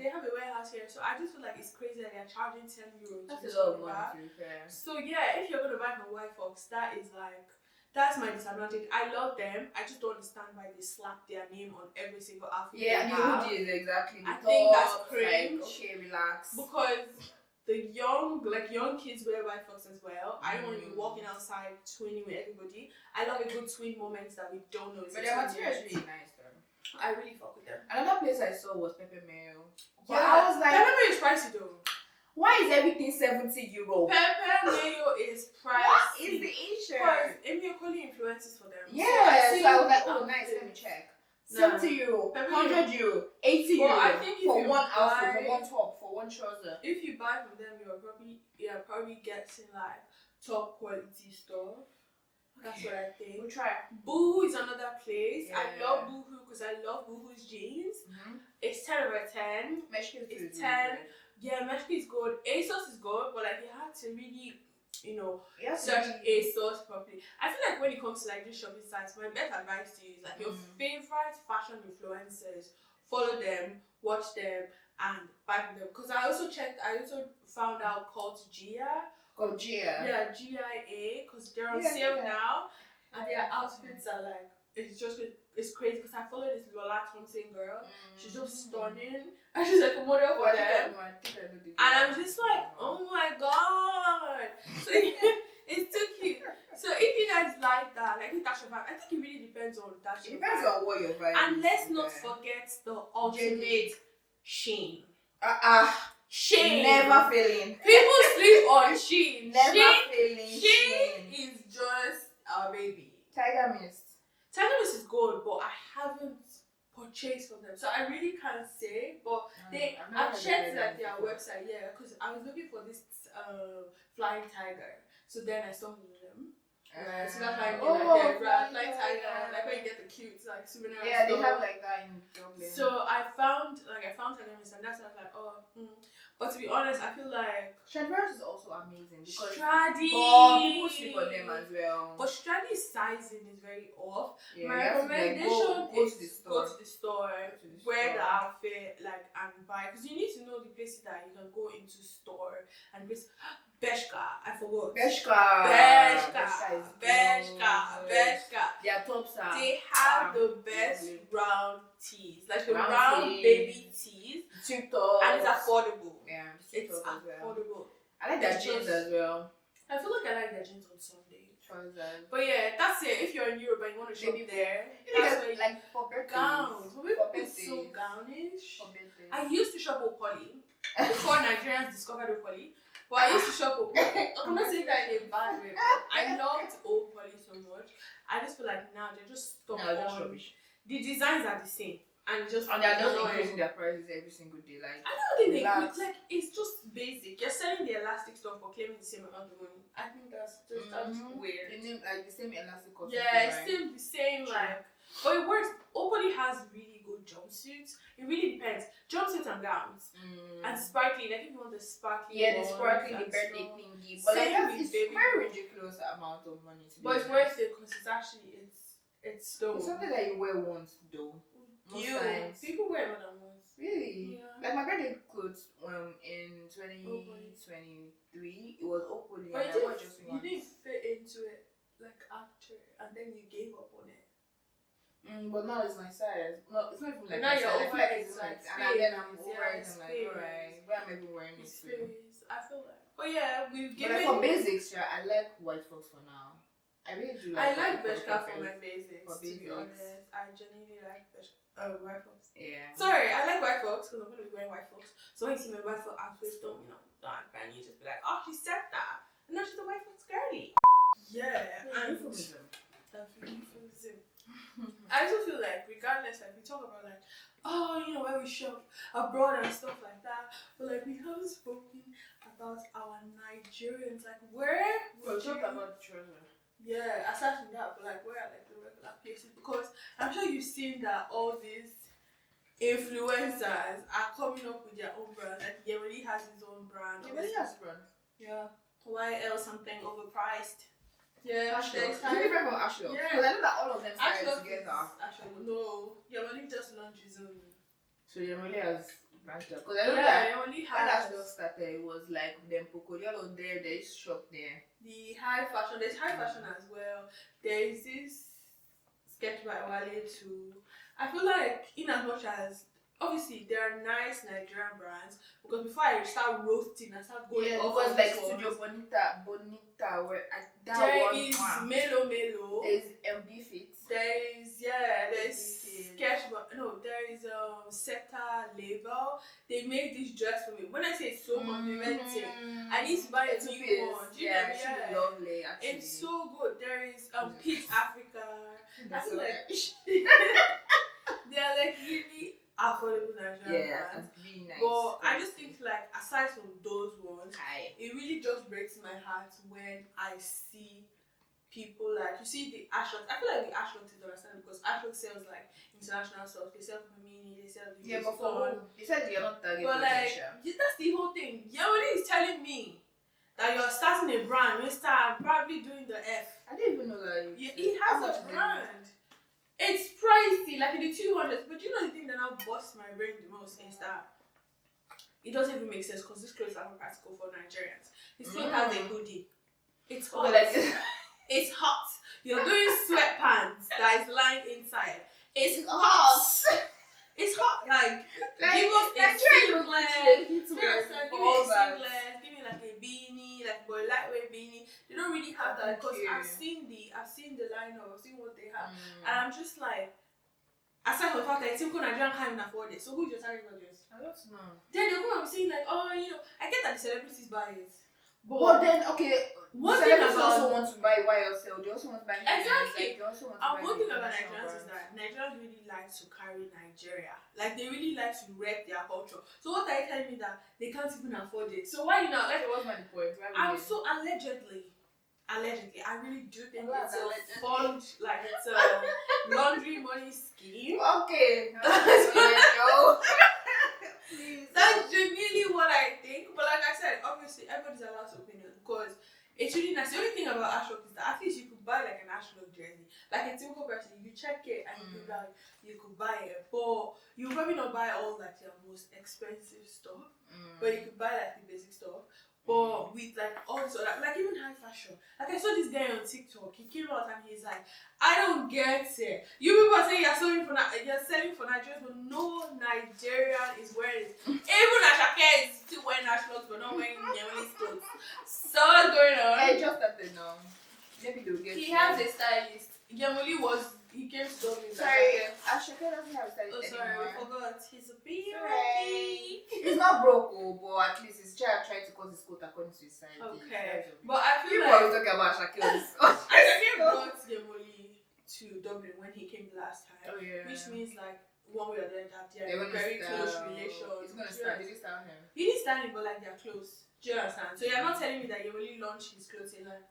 have a warehouse here. So I just feel like it's crazy that they're charging €10.
That's a lot of money to repair.
So yeah, if you're gonna buy from White Fox, that's my disadvantage. I love them. I just don't understand why they slap their name on every single outfit.
Yeah, the hoodies, exactly.
I think that's
Like,
cringe.
okay, relax.
Because the young kids wear White Fox as well. I don't want to be walking outside twinning with everybody. I love a good twin moments that we don't know.
But their material is really nice though.
I really fuck with them.
Another place I saw was Pepper Mayo.
Yeah, I was like, Pepper Mayo is pricey though.
Why is everything €70?
Pepper Mayo is pricey.
What is the issue?
Because Amy Okoli influences for them.
Yeah, so I was like, oh nice, let me check. €70, €100, €80
well, I think
for one outfit, for one top, for one trouser.
If you buy from them, you're probably getting like top quality stuff. That's what I think.
We'll try.
Boohoo is another place.
Yeah.
I love Boohoo because I love Boohoo's jeans. It's 10 over 10. It's 10. Yeah, Meshki is good. ASOS is good, but like you have to really, search ASOS properly. I feel like when it comes to like these shopping sites, my best advice to you is like your favorite fashion influencers, follow them, watch them, and buy from them. Because I also found out called Gia. Yeah, GIA, because they're on sale now, and their outfits are like, it's crazy because I follow this Lola Thompson girl. She's just stunning, and she's like a model for them. And I'm just like, oh my god! So it's too cute. So if you guys like that, like that's your vibe. I think it really depends on that.
It depends on what your vibe is.
And let's not forget the ultimate Shein. Shein.
Never failing.
People sleep on Shein.
Never failing.
Shein is just our baby.
Tiger Mist
is good, but I haven't purchase from them. So I really can't say, but I've checked like their website, because I was looking for this flying tiger. So then I stumbled on them. So that's like flying tiger, like when you get the cute like souvenir.
Yeah, they have like that in Dublin.
So I found Tiger, and that's why I was like, But to be honest, I feel like
Stradivarius is also amazing because
people
sleep on them as well.
But Stradi's sizing is very off.
Yeah,
my recommendation is go to the store, wear the outfit, like, and buy, because you need to know the places that you can go into store and Bershka, I forgot.
Bershka. Their tops are.
They have the best round tees, like the round baby tees,
cheap tops,
and it's affordable.
Yeah,
it's affordable.
I like their jeans as well.
I feel like I like their jeans on Sunday. But yeah, that's it. If you're in Europe and you want to shop there, that's where
like for
gowns. It's so gownish. I used to shop Opoli before Nigerians discovered Opoli. But I used to shop Opoli. I'm not saying that in a bad way. I loved Opoli so much. I just feel like now they're just stuck on.
Rubbish.
The designs are the same. And they're just
increasing their prices every single day. Like,
I don't think like it's just basic. You're selling the elastic stuff for claiming the same amount of money. I think that's just weird.
They name like the same elastic cost.
Yeah, it's still the same. Like, but it works. Opoli has really good jumpsuits. It really depends. Jumpsuits and gowns and sparkly. Like if you want the sparkly,
the sparkly, the birthday thingy. But like it's very ridiculous amount of money to.
But it's worth it because it's actually it's
something that you wear once though.
People wear more than once.
Really? Yeah. Like my birthday clothes in 2023, it was Opoli.
But you didn't fit into it like after, and then you gave up on it.
But now it's my size. No, it's not even like
now
my
you're
size.
over it.
And then I'm over it. I'm like, alright, why am I even wearing it?
I feel like. But yeah, we've given.
But like for basics, I like White Fox for now. I really do like.
I like Bershka for my basics. To be honest, I genuinely like Bershka. White Fox.
Yeah.
Sorry, I like White Fox because I'm going to be wearing White Fox. So when you see my White Fox outfit, don't and you just be like, oh, she said that. And now she's a White Fox girly. Yeah. And euphemism. I also feel like, regardless, like we talk about like, where we shop abroad and stuff like that, but like we haven't spoken about our Nigerians. Like where
we'll talk about treasure.
Yeah, aside from that, but like where are like the regular places? Because I'm sure you've seen that all these influencers are coming up with their own brand. Like Yemeli has his own brand.
Yemeli has a brand.
Yeah. YL something overpriced. Yeah.
It's different from Ashlock.
Yeah.
Because I know that all of them started together.
Ashlock. No. Yemeli just launched his own.
So Yemeli has branched out. Because I know that when Ashlock started, it was like them Pokorial there, there is shop there.
The high fashion, there's high fashion as well. There is this sketch by Wale too. I feel like in as much as obviously there are nice Nigerian brands, because before I start roasting and start going off,
because like Studio Bonita, where
there is Melo.
There's MB Fit.
There's sketch, but no, there is Sector Label. They made this dress for me. When I say it's so complimenting, I need to buy a new one.
It's lovely. Actually,
it's so good. There is Peach Africa. I feel like they are like really affordable Nigerian brands.
Really nice.
But I just think like aside from those ones, it really just breaks my heart when I see people like, you see the Ashlock. I feel like the Ashlock is understandable because Ashlock sells like international stuff. They sell Mini, they sell the
but for besides you're not targeting.
But like that's the whole thing. Yemeli is telling me that you're starting a brand, Mr. Probably doing the F.
I didn't even know that.
He has a brand. It's pricey, like in the 200s. But you know the thing that now busts my brain the most is that it doesn't even make sense because this clothes are not practical for Nigerians. This clothes has a hoodie. It's hot. It's hot. You're doing sweatpants that is lying inside. It's hot. It's hot. Like give us a singlet. Give me like a beanie, like a lightweight beanie. They don't really have that because I've seen the lineup. I've seen what they have, and I'm just like, aside from the fact that typical Nigerian can't even afford it. So who's your target audience?
I don't know.
Then they're going to be saying like, I get that the celebrities buy it,
But then, okay,
one thing
celebrities
about
also want to buy YSL. They also want to buy
exactly.
Like, they also want to buy
one thing about
international
Nigerians is
brands.
that Nigerians really like to carry Nigeria. Like they really like to rep their culture. So what are you telling me that they can't even afford it? So why you not like?
What's my point?
I'm so allegedly, I really do think
Well,
it's a
allegedly.
fund, like it's a laundry money scheme.
Okay. Go. Please.
That's genuinely what I think. But like I said, obviously everybody's allowed to opinion because it's really nice. The only thing about Ashrock is that at least you could buy like an Ashrock jersey. Like a typical person, you check it and you could buy it. But you probably not buy all like your most expensive stuff. But you could buy like the basic stuff. But with like also like even high fashion. Like I saw this guy on TikTok. He came out and he's like, I don't get it. You people are saying you're selling for Nigerians, but no Nigerian is wearing it. Even Ashake is still wearing Ashlock, but not wearing Yemeni's clothes. So what's going on?
Hey, just that they know. Maybe they'll get.
He has a stylist. Yemuli he came to Dublin.
Sorry, Ashake doesn't have a stylist
anymore.
anymore.
I forgot. He's a baby.
He's not broke, but at least he's trying to cut his coat according to his size.
Okay, but I feel
people
like
are talking about Ashake on this.
Ashake brought Yemuli to Dublin when he came the last time.
Oh yeah.
Which means like one way or the other, they
They're
are very close relations.
He's gonna start. Did you start him?
He didn't stand him, but like they're close. Do you understand? So you're not telling me that you only launched his clothing line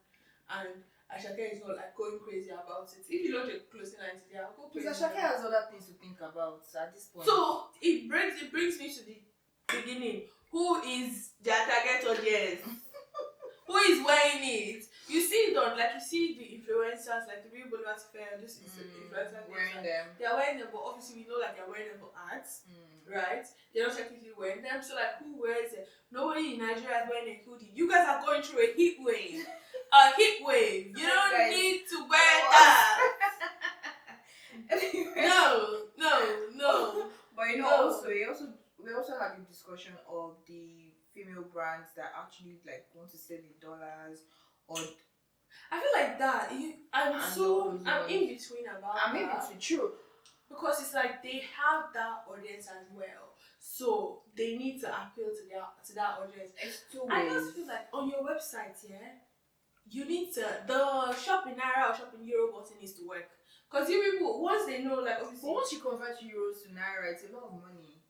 and Ashake is not like going crazy about it. If you launch a clothing line today, I'll go crazy.
Because Ashake has other things to think about at this point.
So it brings me to the beginning. Who is their target audience? Who is wearing it? You see it on, like you see the influencers, like the Real Boulevard Fair, this is influencers
wearing them.
They're wearing them, but obviously we know like they're wearing them for ads, right? They're not technically wearing them. So like who wears it? Nobody in Nigeria is wearing a hoodie. You guys are going through a heat wave. A heat wave. You don't need to wear that. No.
But you know, we also had a discussion of the female brands that actually like want to sell in dollars or.
I feel like that. I'm in between about.
I'm in between, true.
Because it's like they have that audience as well, so they need to appeal to that audience.
It's two ways.
I just feel like on your website, you need to the shop in Naira or shop in Euro button needs to work. Because you people once they know like obviously.
But once you convert euros to Naira, it's a lot of money.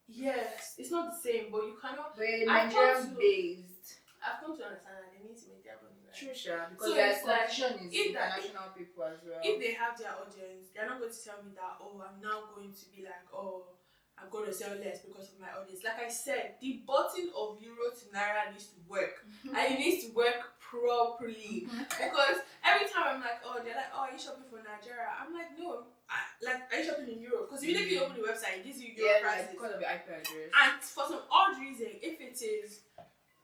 Yes, it's not the same, but you cannot.
We're Nigerian based.
I've come to understand that they need to make their money.
True, sure. Because
so
their
it's like,
competition is international people as well.
If they have their audience, they're not going to tell me that, oh, I'm now going to be like, oh, I'm going to sell less because of my audience. Like I said, the button of Euro to Naira needs to work. And it needs to work properly. Because every time I'm like, oh, they're like, oh, are you shopping for Nigeria? I'm like, no. Are you shopping in Europe? Because immediately you open the website, it gives you Euro prices.
Because of the IP address.
And for some odd reason, if it is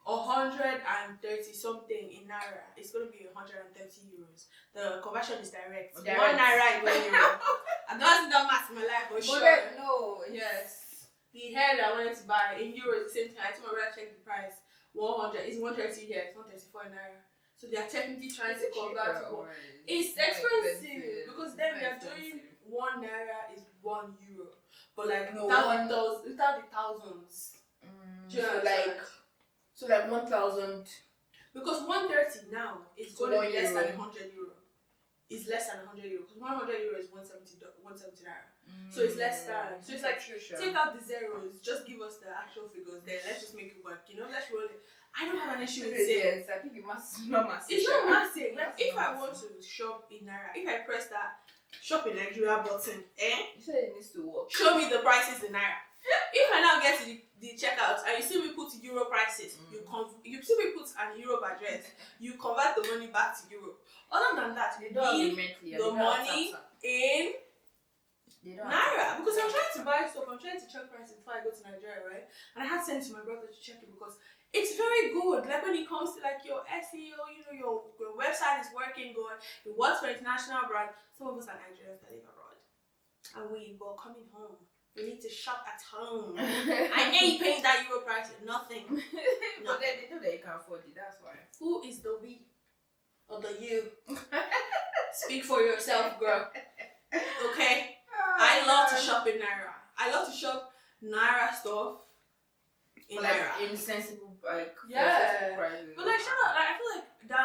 130 something in Naira, it's going to be 130 euros. The conversion is direct. 1 Naira is 1 euro. I've not seen that math in my life, but sure.
No,
yes. The hair that I wanted to buy in euros, the same time, I told my brother check the price. 100 is 130 here, it's 134 in Naira. So they are technically trying to convert. It's expensive because then they're doing 1 Naira is 1 euro. But like without the thousands.
So like 1,000.
Because 130 now is going to be less than 100 euro. It's less than 100 euro. Because 100 euro is 170 Naira. So it's less than. So it's like, take out the zeros, just give us the actual figures there. Let's just make it work. Let's roll it. I don't have an issue with it.
Yes, I think it's not massive.
It's not massive. Like, if I want to shop in Naira, if I press that shop in Nigeria button,
You said it needs to work.
Show me the prices in Naira. If I now get to the checkout and you see me put euro prices, you see me put an Europe address, you convert the money back to Europe. Other than that,
they
don't leave the money in Naira. Because I'm trying to buy stuff, I'm trying to check prices before I go to Nigeria, right? And I had sent to my brother to check it because it's very good. Like when it comes to like your SEO, your website is working good, it works for international brand. Some of us are Nigerians that live abroad. And we're coming home. We need to shop at home. I ain't paying that euro price for nothing.
But then they know that you can afford it, that's why.
Who is the we or the you? Speak for yourself, girl. Okay? I love to shop in Naira. I love to shop Naira stuff in Naira.
Insensible,
yeah.
prices.
But like, shout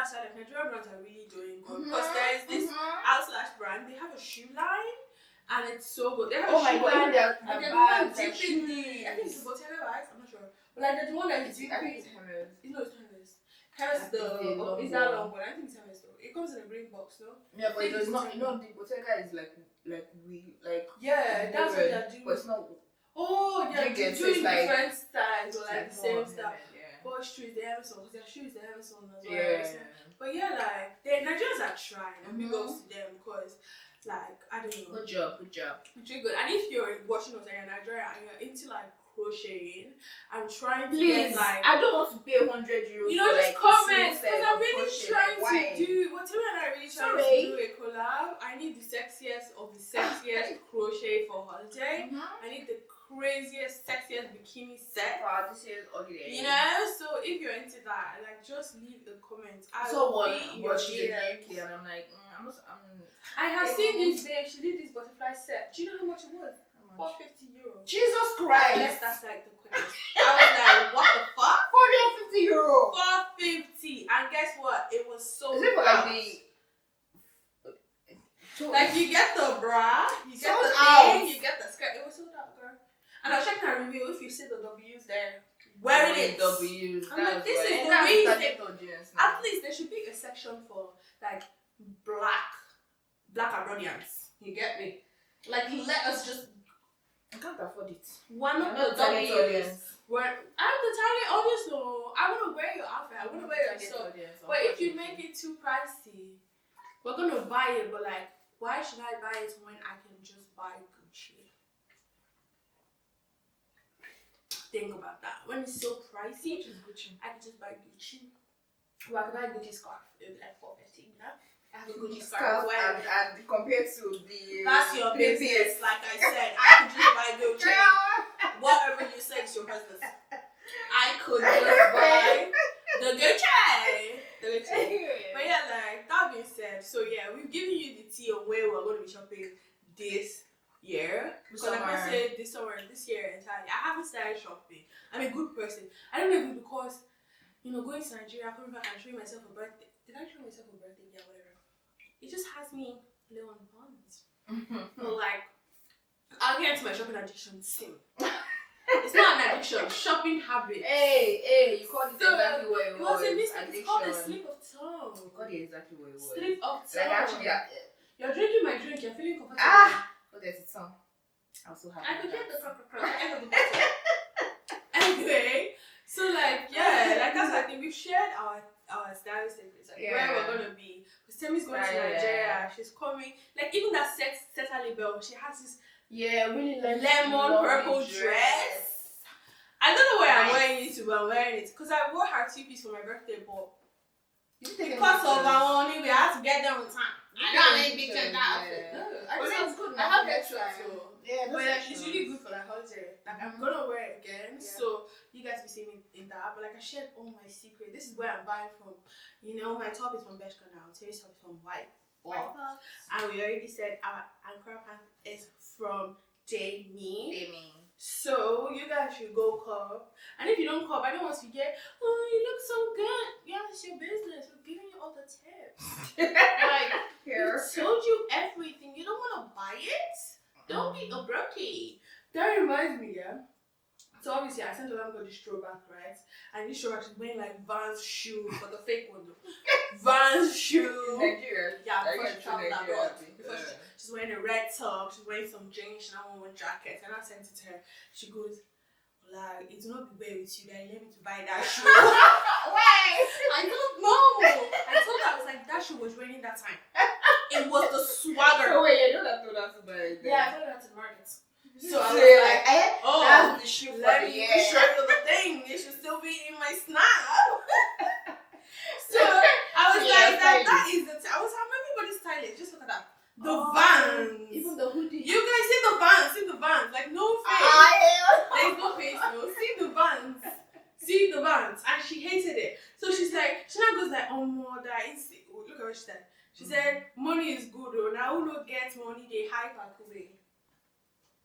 that aside, like Nigerian brands are really doing good because there is this Outslash brand. They have a shoe line, and it's so good. They have a shoe line, and they're the one dipping the. I think it's Bottega bags. I'm not sure, but like they're the one that is dipping.
I think it's Hermes.
No, it's Hermes. Hermes is the is that long one? I think it's Hermes though. It comes in a green box, no?
Yeah, but it's not. You know, the Bottega is like
yeah, that's what they're doing.
But it's not.
Oh, they're doing
like,
different styles or like the same style.
Yeah.
But shoes, they have some. Their shoes, they have some as well.
Yeah.
But yeah, like the Nigerians are trying, and big ups to them because, like, I don't know.
Good job.
It's really good. And if you're watching us and you're Nigerian and you're into like crocheting, I'm trying to
Please,
get like.
I don't want to pay €100.
You know, just comment because I'm really trying to do. What Timmy and I are really trying to do a collab. I need the sexiest of the sexiest crochet for holiday. I need the craziest, sexiest bikini set.
Wow, this is ugly.
You know, so if you're into that, like, just leave a comment.
She did and I'm like,
I have seen this babe. She did this butterfly set. Do you know how much it was? €450.
Jesus Christ!
Yes, that's like the quickest. I was like, what the fuck?
€450.
$450. And guess what? It was so.
Is it for like the?
Like you get the bra, you get
sold
the
out.
thing, you get the skirt. It was sold out, girl. And I was checking her review. If you see the W's there, wearing it.
W's.
I'm like, this is the reason. At least there should be a section for like black Abroadians. You get me? Like, let us just.
I can't afford it.
One of the W's. I'm the target audience, though. I want to wear your outfit. I want to wear your stuff. But if you make it too pricey, we're gonna buy it. But like, why should I buy it when I can just buy Gucci? Think about that. When it's so pricey, I can just buy Gucci. Well, I can buy a Gucci scarf. It's like $450, you know? I have a Gucci scarf.
And compared to the...
That's your business. Like I said, I could just buy Gucci. Whatever you say is your business. I could just buy the Gucci. But yeah, like, that being said, so yeah, we've given you the tea on where we're going to be shopping this year. Because like I said, this year entirely, I haven't started shopping. I'm a good person. I don't know if it's because, you know, going to Nigeria, coming back and showing myself a birthday. Did I show myself a birthday? Yeah, whatever. It just has me low on funds. But like, I'll get into my shopping addiction soon. It's not an addiction, shopping habit.
Hey, you called it exactly what it was.
It's called a slip of tongue.
You called it exactly what it was.
Slip of tongue.
Like actually,
you're drinking my drink, you're feeling comfortable.
Oh, there's a tongue. I'm so happy.
I could get the crock at the end of the bottle. Anyway, so like, yeah, like that's I think we've shared our style secrets, like where we're gonna be. Because Temi's going to Nigeria, she's coming. Like even that Seta Label, she has this
really
lemon purple dress. I don't know where I'm wearing it to, but I'm wearing it because I wore her two-piece for my birthday, but because of our money, we had to get there on time. I got any picture of that outfit. No, it's good. I have that too. Yeah, but like, it's really good for like holiday. Like I'm gonna wear it again, so you guys will see me in that. But like I shared all my secret. This is where I'm buying from. You know, my top is from Bershka now. Terry's top is from White Box. And we already said our anchor pant is from Jamie. So you guys should go cop. And if you don't cop, I don't want to get, oh, you look so good. Yeah, it's your business. We're giving you all the tips. Like, we told you everything. You don't want to buy it? Don't be a brokey. That reminds me, yeah. So obviously I sent a lot of this throwback, right? And this throwback is wearing like Vans shoes, but the fake one though. Vans shoes.
Nigeria.
Yeah, before she traveled abroad. She's wearing a red top, she's wearing some jeans, she now one jacket, and I sent it to her. She goes, like, it's not the way with you that you let me to buy that shoe.
Why?
I don't know. I told her, I was like, that shoe was raining that time. It was the swagger.
Oh wait, you don't have to do that to buy it.
Yeah, I told her to market. So I was like,
that's the shoe for
let
the
me
year.
show you the thing. It should still be in my snap. So I was like, that is the I was like, everybody's stylish. Just look at that. The Vans.
Even the hoodie.
You guys see the Vans. See the Vans. Like no face. There's no face, no. See the Vans. See the Vans. And she hated it. So she's like, she now goes like, oh more that is look at what she said. She said, money is good though. Now who don't get money, they hype and away.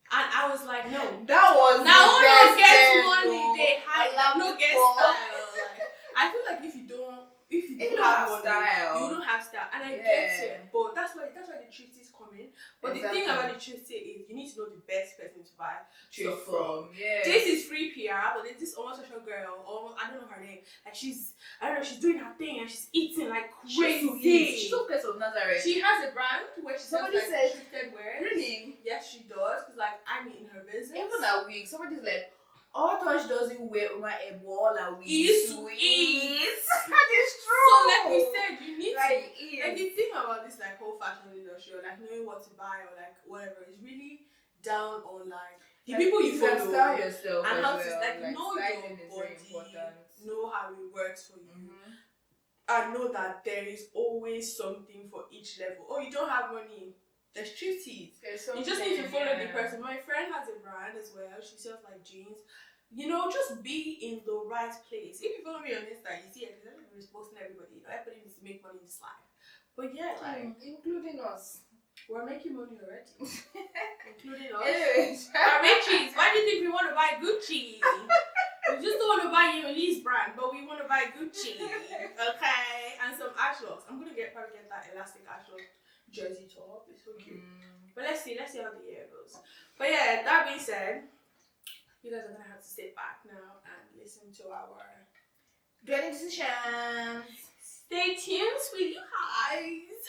And I was like, no.
That was
now who don't get
best
money, they hype.
I love
no
it
get
for.
style. Like, I feel like if you don't if you
If
don't
you
have
have
money,
style.
you don't have style, and I
Yeah.
get it. But that's why the thrifties come in. But the thing
Exactly.
about the thrifty is you need to know the best person to buy
Thrift
stuff from.
Yeah.
This is free PR, but there's this homosexual girl, or I don't know her name. Like she's doing her thing and she's eating like crazy.
She's so close of Nazareth.
She has a brand where she
Somebody
sells like
said
thrifted wear.
Really?
Yes, she does. Cause like I'm in her business.
Even that week, somebody's like, all touch doesn't wear my all a week.
Is to eat.
That is true.
So like we said, you need
like,
to like the thing about this like whole fashion industry or like knowing what to buy or like whatever is really down on like the
like,
people you follow
style yourself
and how
well.
to like know your body, know how it works for you, and know that there is always something for each level. Oh, you don't have money. There's thrifties. You just need to follow the person. My friend has a brand as well. She sells like jeans. You know, just be in the right place. If you follow me on Insta, you see everybody's posting everybody. You know, everybody needs to make money in this life. But yeah, like
including us.
we're making money already. Including us.
Anyways.
We're Richies. Why do you think we want to buy Gucci? We just don't want to buy Lee's brand, but we want to buy Gucci. Okay? And some Ashlocks. I'm gonna probably get that elastic Ashlock jersey top. It's so cute. But let's see how the year goes. But yeah, that being said, you guys are gonna have to sit back now and listen to our
Getting decisions.
Stay tuned, sweetie guys.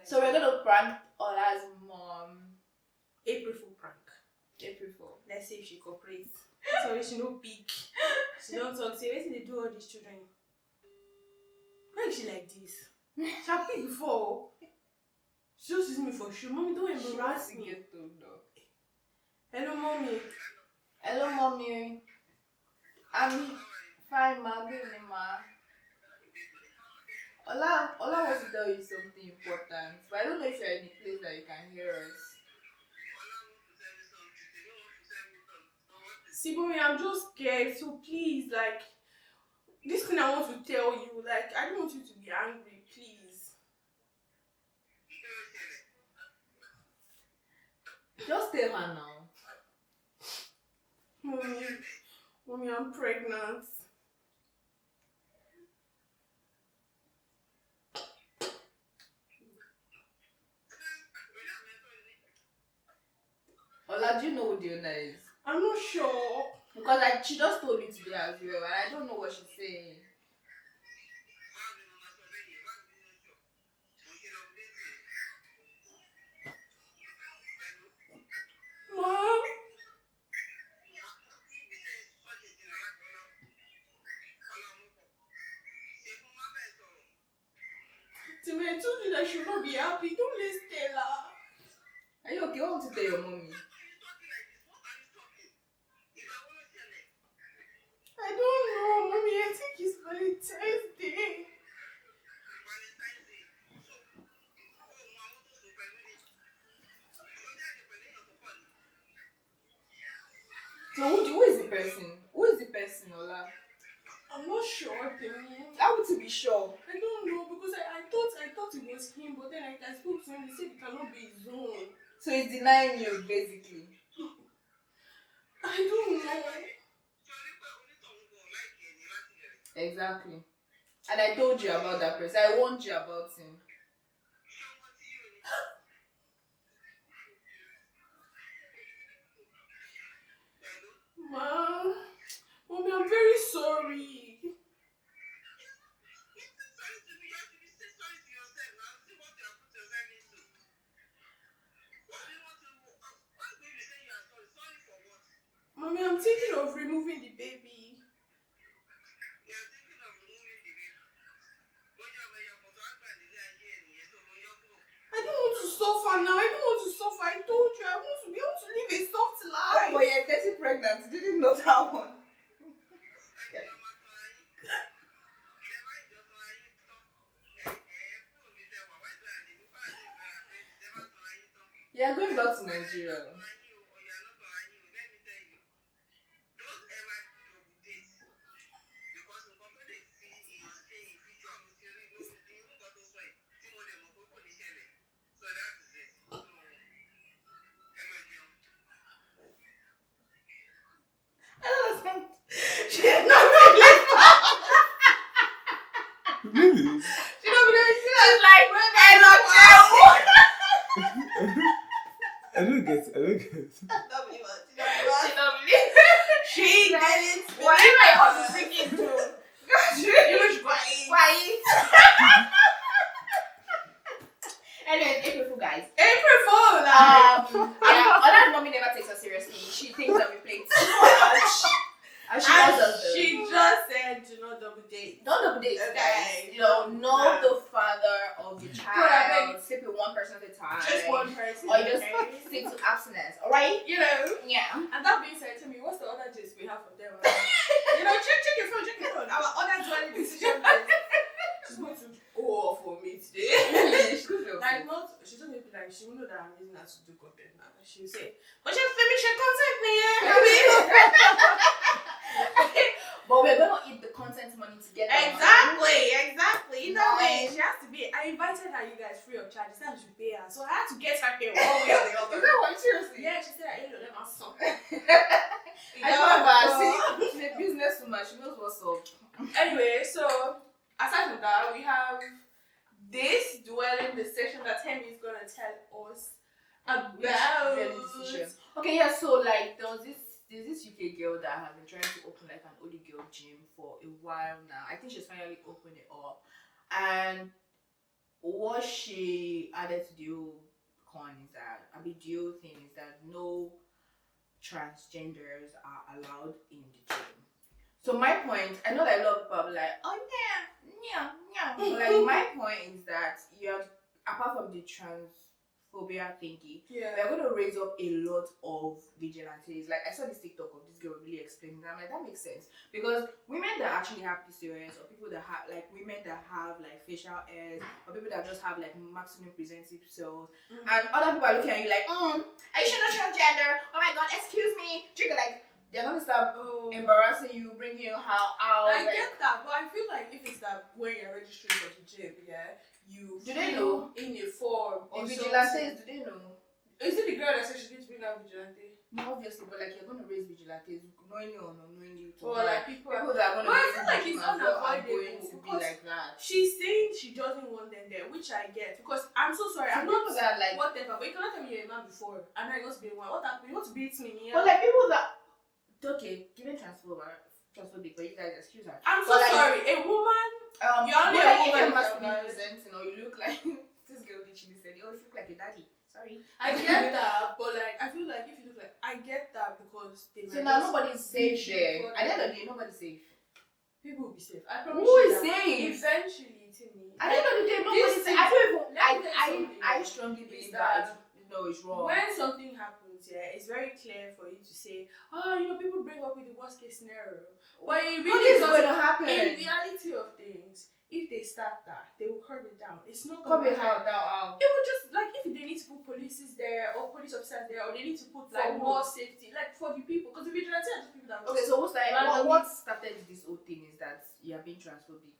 So we're gonna prank Ola's mom.
April Fool prank.
April Fool.
Let's see if she cooperates. Sorry, she no big. She don't talk. Say, where they do all these children? Why is she like this? She have been before. She just using me for shoe. Mommy, don't embarrass me. Hello, mommy.
Hello, mommy. I'm fine, ma. Good evening, ma. Ola wants to tell you something important, but I don't know if you're in a place that you can hear us.
See, mommy, I'm just scared. So please, like, this thing I want to tell you, like, I don't want you to be angry, please.
Just tell her now.
Mommy, I'm pregnant.
Ola, do you know what the owner is?
I'm not sure.
Because she just told me today as well, and I don't know what she's saying.
Mom? Timmy, I told you that I should not be happy. Don't let Stella.
Are you okay? What want to tell your mommy?
I don't know, mommy. I think it's Valentine's Day.
So who is the person? Who is the person, Ola?
I'm not sure, Timmy.
How would you be sure?
I don't know because I thought it was him, but then I spoke to him. He said it cannot be his own.
So he's denying you, basically.
I don't know.
Exactly. And I told you about that person. I warned you about him.
Mommy, I'm very sorry. Mommy, I'm thinking of removing the baby. I don't want to suffer now. I don't want to suffer. I told you I want to be able to live a soft life.
Oh, but you're getting pregnant. You didn't know that one. You're going back to Nigeria. we play too much. And
she just said, do not double date.
Don't double date,
okay.
guys. Know the father of the child. Sleep with one person at a time.
Just one person.
Or you just stick to abstinence. Alright? Yeah.
And that being said, to me, what's the other gist we have from them? Check your phone. Our other dwelling decision. She's going to go off for me today. She's not going to be like, she will know that I'm using her to do content now. She'll say, but she'll finish your content,
But we're going to eat the content money together.
Exactly. Either way, she has to be. I invited her, you guys, free of charge. She said I should pay her. So I had to get her here one way or the other.
Is that what? Seriously?
Yeah, she said, I don't know, my son.
I love her. See, she's a businesswoman. She knows what's up.
Anyway, so aside from that, we have this dwelling decision that Temi is gonna tell us about.
Okay, yeah. So like, there's this UK girl that has been trying to open like an oldie girl gym for a while now. I think she's finally opened it up, and what she added to the whole con is that the whole thing is that no transgenders are allowed in the gym. So my point, I know that a lot of people are like, oh yeah. But like my point is that apart from the transphobia thingy, we're going to raise up a lot of vigilantes. Like I saw this TikTok of this girl really explaining that. I'm like, that makes sense, because women that actually have PCOS, or people that have like women that have like facial hairs, or people that just have like maximum presentive cells, and other people are looking at you like, are you sure not transgender? Oh my god, excuse me. Trigger, like they're gonna start embarrassing you, bringing you out.
I get that, but I feel like if it's that when you're registering for the gym, you
do they know
in a form or
vigilantes? Do they know?
Is it the girl that said she didn't bring out vigilante?
No, obviously, but like you're gonna raise vigilantes, knowingly or unknowingly.
Or like people that
are gonna.
But I feel like it's unavoidable
going to be like that.
She's saying she doesn't want them there, which I get, because I'm so sorry. I'm not
that like
whatever, but you cannot tell me you're a man before and I want to be a woman. What happened? You want to beat me?
But like people that. Okay, given transphobic, but you guys excuse her.
I'm so sorry. A woman, you're only a woman
presenting, or you look like this girl literally said, "Oh, you look like your daddy." Sorry.
I get that, but like I feel like if you look like, I get that because they.
So now nobody's safe there. At the end of the day, nobody's safe.
People will be safe. I promise.
Who is safe?
Eventually, Timmy.
At the end of the day, nobody's safe. I strongly believe that. No, it's wrong.
When something happens, it's very clear for you to say, people bring up with the worst case scenario. But it really
going to happen.
In reality of things, if they start that, they will curb it down. It's not
going
to
down.
It will just, like, if they need to put police there, or police officers there, or they need to put, like, more safety, like, for the people. Because the vigilantes are just people that...
Okay, so what started this whole thing is that you are being transphobic.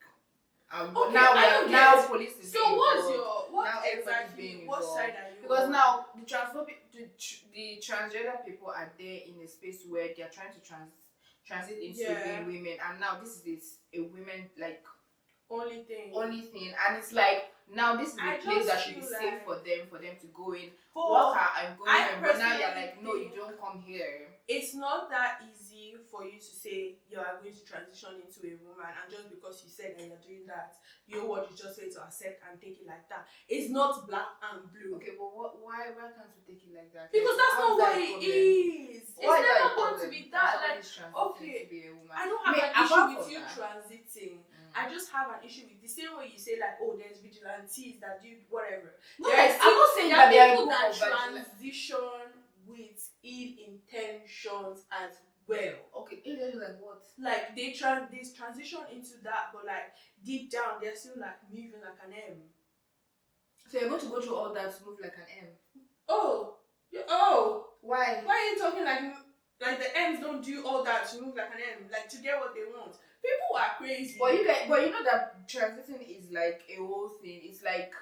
Okay,
now police is
so what side are you
because now the transgender people are there in a space where they are trying to transit into being women, and now this is a women like
only thing,
and it's like now this is a place that should be safe for them to go in, walk out and go in, but now you're like, no, you don't come here.
It's not that easy for you to say you are going to transition into a woman, and just because you said that you're doing that, you know what, you just say to accept and take it like that. It's not black and blue.
Okay, but why can't you take it like that?
Because that's not what it is. It's never going to be that. Like, okay, I don't have an issue with you transiting. I just have an issue with the same way you say like, oh, there's vigilantes that do whatever.
No, I'm not saying that there are people
that transition with ill intentions as well.
Okay, like what?
Like they transition into that, but like deep down they're still like moving like an M.
So you're going to go through all that to move like an M?
Why? Why are you talking like the M's don't do all that to move like an M, like to get what they want? People are crazy.
But you know that transition is like a whole thing. It's like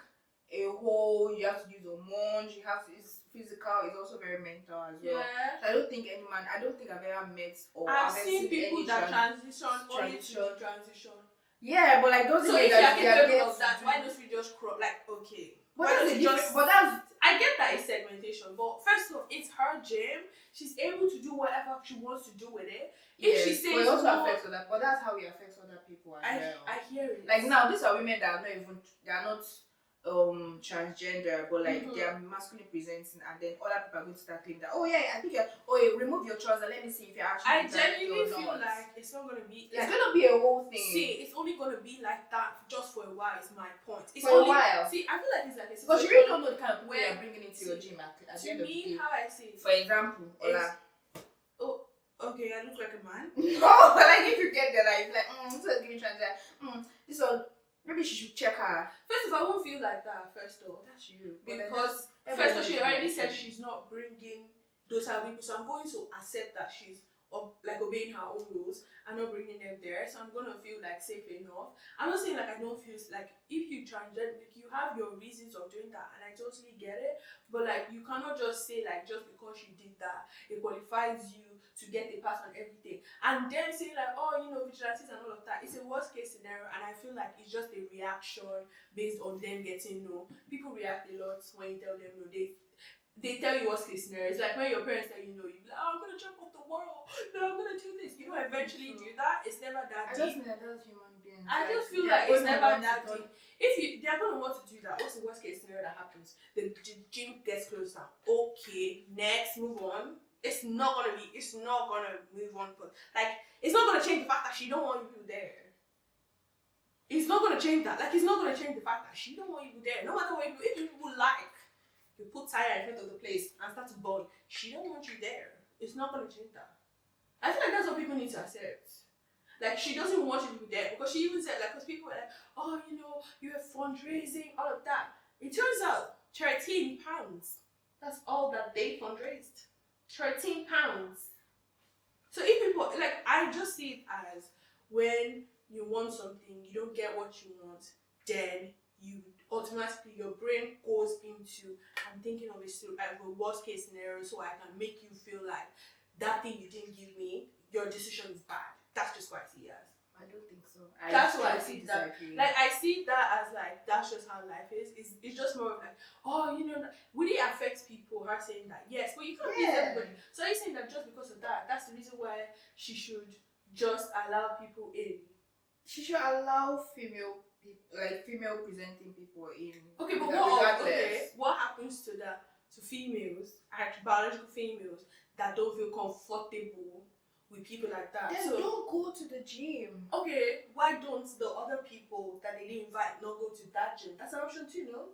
a whole, you have to use hormones, it's physical, it's also very mental as well.
Yeah.
So I don't think I've ever met or
I've seen people that transition.
Yeah, but like those.
So if you're capable of that, why don't we just crop? Like, okay. I get that it's segmentation, but first of all, it's her gym. She's able to do whatever she wants to do with it. If she says
but it also affects other, but that's how it affects other people as well.
I hear it.
Like now, these are women that are not transgender, but like they are masculine presenting, and then other people are going to start claiming that, oh yeah, I think you're, oh yeah, remove your trouser, let me see if you're actually
I genuinely feel like it's not gonna be
it's gonna be a whole thing.
See, it's only gonna be like that just for a while, is my point. It's
for
only,
a while.
See, I feel like it's like a
because you really don't know the kind of people you're bringing into your gym at the end of the day.
How I see it,
for example,
oh, okay, I look like a man.
No, but like if you get there, like this is giving transgender, this one, maybe she should check her.
First of all, I won't feel like that. First of all,
That's you.
Because first of all, she already said she's not bringing those type of people, so I'm going to accept that she's like obeying her own rules and not bringing them there. So I'm gonna feel like safe enough. I'm not saying like I don't feel like if you transgender, like you have your reasons of doing that, and I totally get it. But like you cannot just say like just because you did that, it qualifies you to get a pass on everything, and then say like, oh, you know, vigilantes and all of that. It's a worst case scenario, and I feel like it's just a reaction based on them getting no. People react a lot when you tell them no. They tell you worst case scenario. It's like when your parents tell you no, you be like, oh, I'm gonna jump off the wall. No, I'm gonna do this. You don't eventually do that. It's never that deep.
I just mean that those human beings.
I just feel like it's never that deep. If they're gonna want to do that, what's the worst case scenario that happens? The gym gets closed down. Okay, next, move on. It's not gonna move on. But like, it's not gonna change the fact that she don't want you there. It's not gonna change that. Like, it's not gonna change the fact that she don't want you there. No matter what you do, if you people like. You put tire in front of the place and start to burn. She don't want you there. It's not gonna change that. I feel like that's what people need to accept. Like she doesn't want you to be there because she even said like because people were like, oh, you know, you have fundraising, all of that. It turns out £13. That's all that they fundraised. £13. So if people like, I just see it as when you want something, you don't get what you want, then you automatically your brain goes into I'm thinking of a worst case scenario so I can make you feel like that thing you didn't give me, your decision is bad. That's just what I see it as.
I don't think so.
That's what I see that. Like I see that as like that's just how life is. It's just more of like, oh, you know, would it affect people? Her saying that yes, but you can't please everybody. So are you saying that just because of that, that's the reason why she should just allow people in?
She should allow female presenting people in.
Okay, but what happens to females, actually biological females that don't feel comfortable with people like that?
Then don't go to the gym.
Okay, why don't the other people that they didn't invite not go to that gym? That's an option too, no?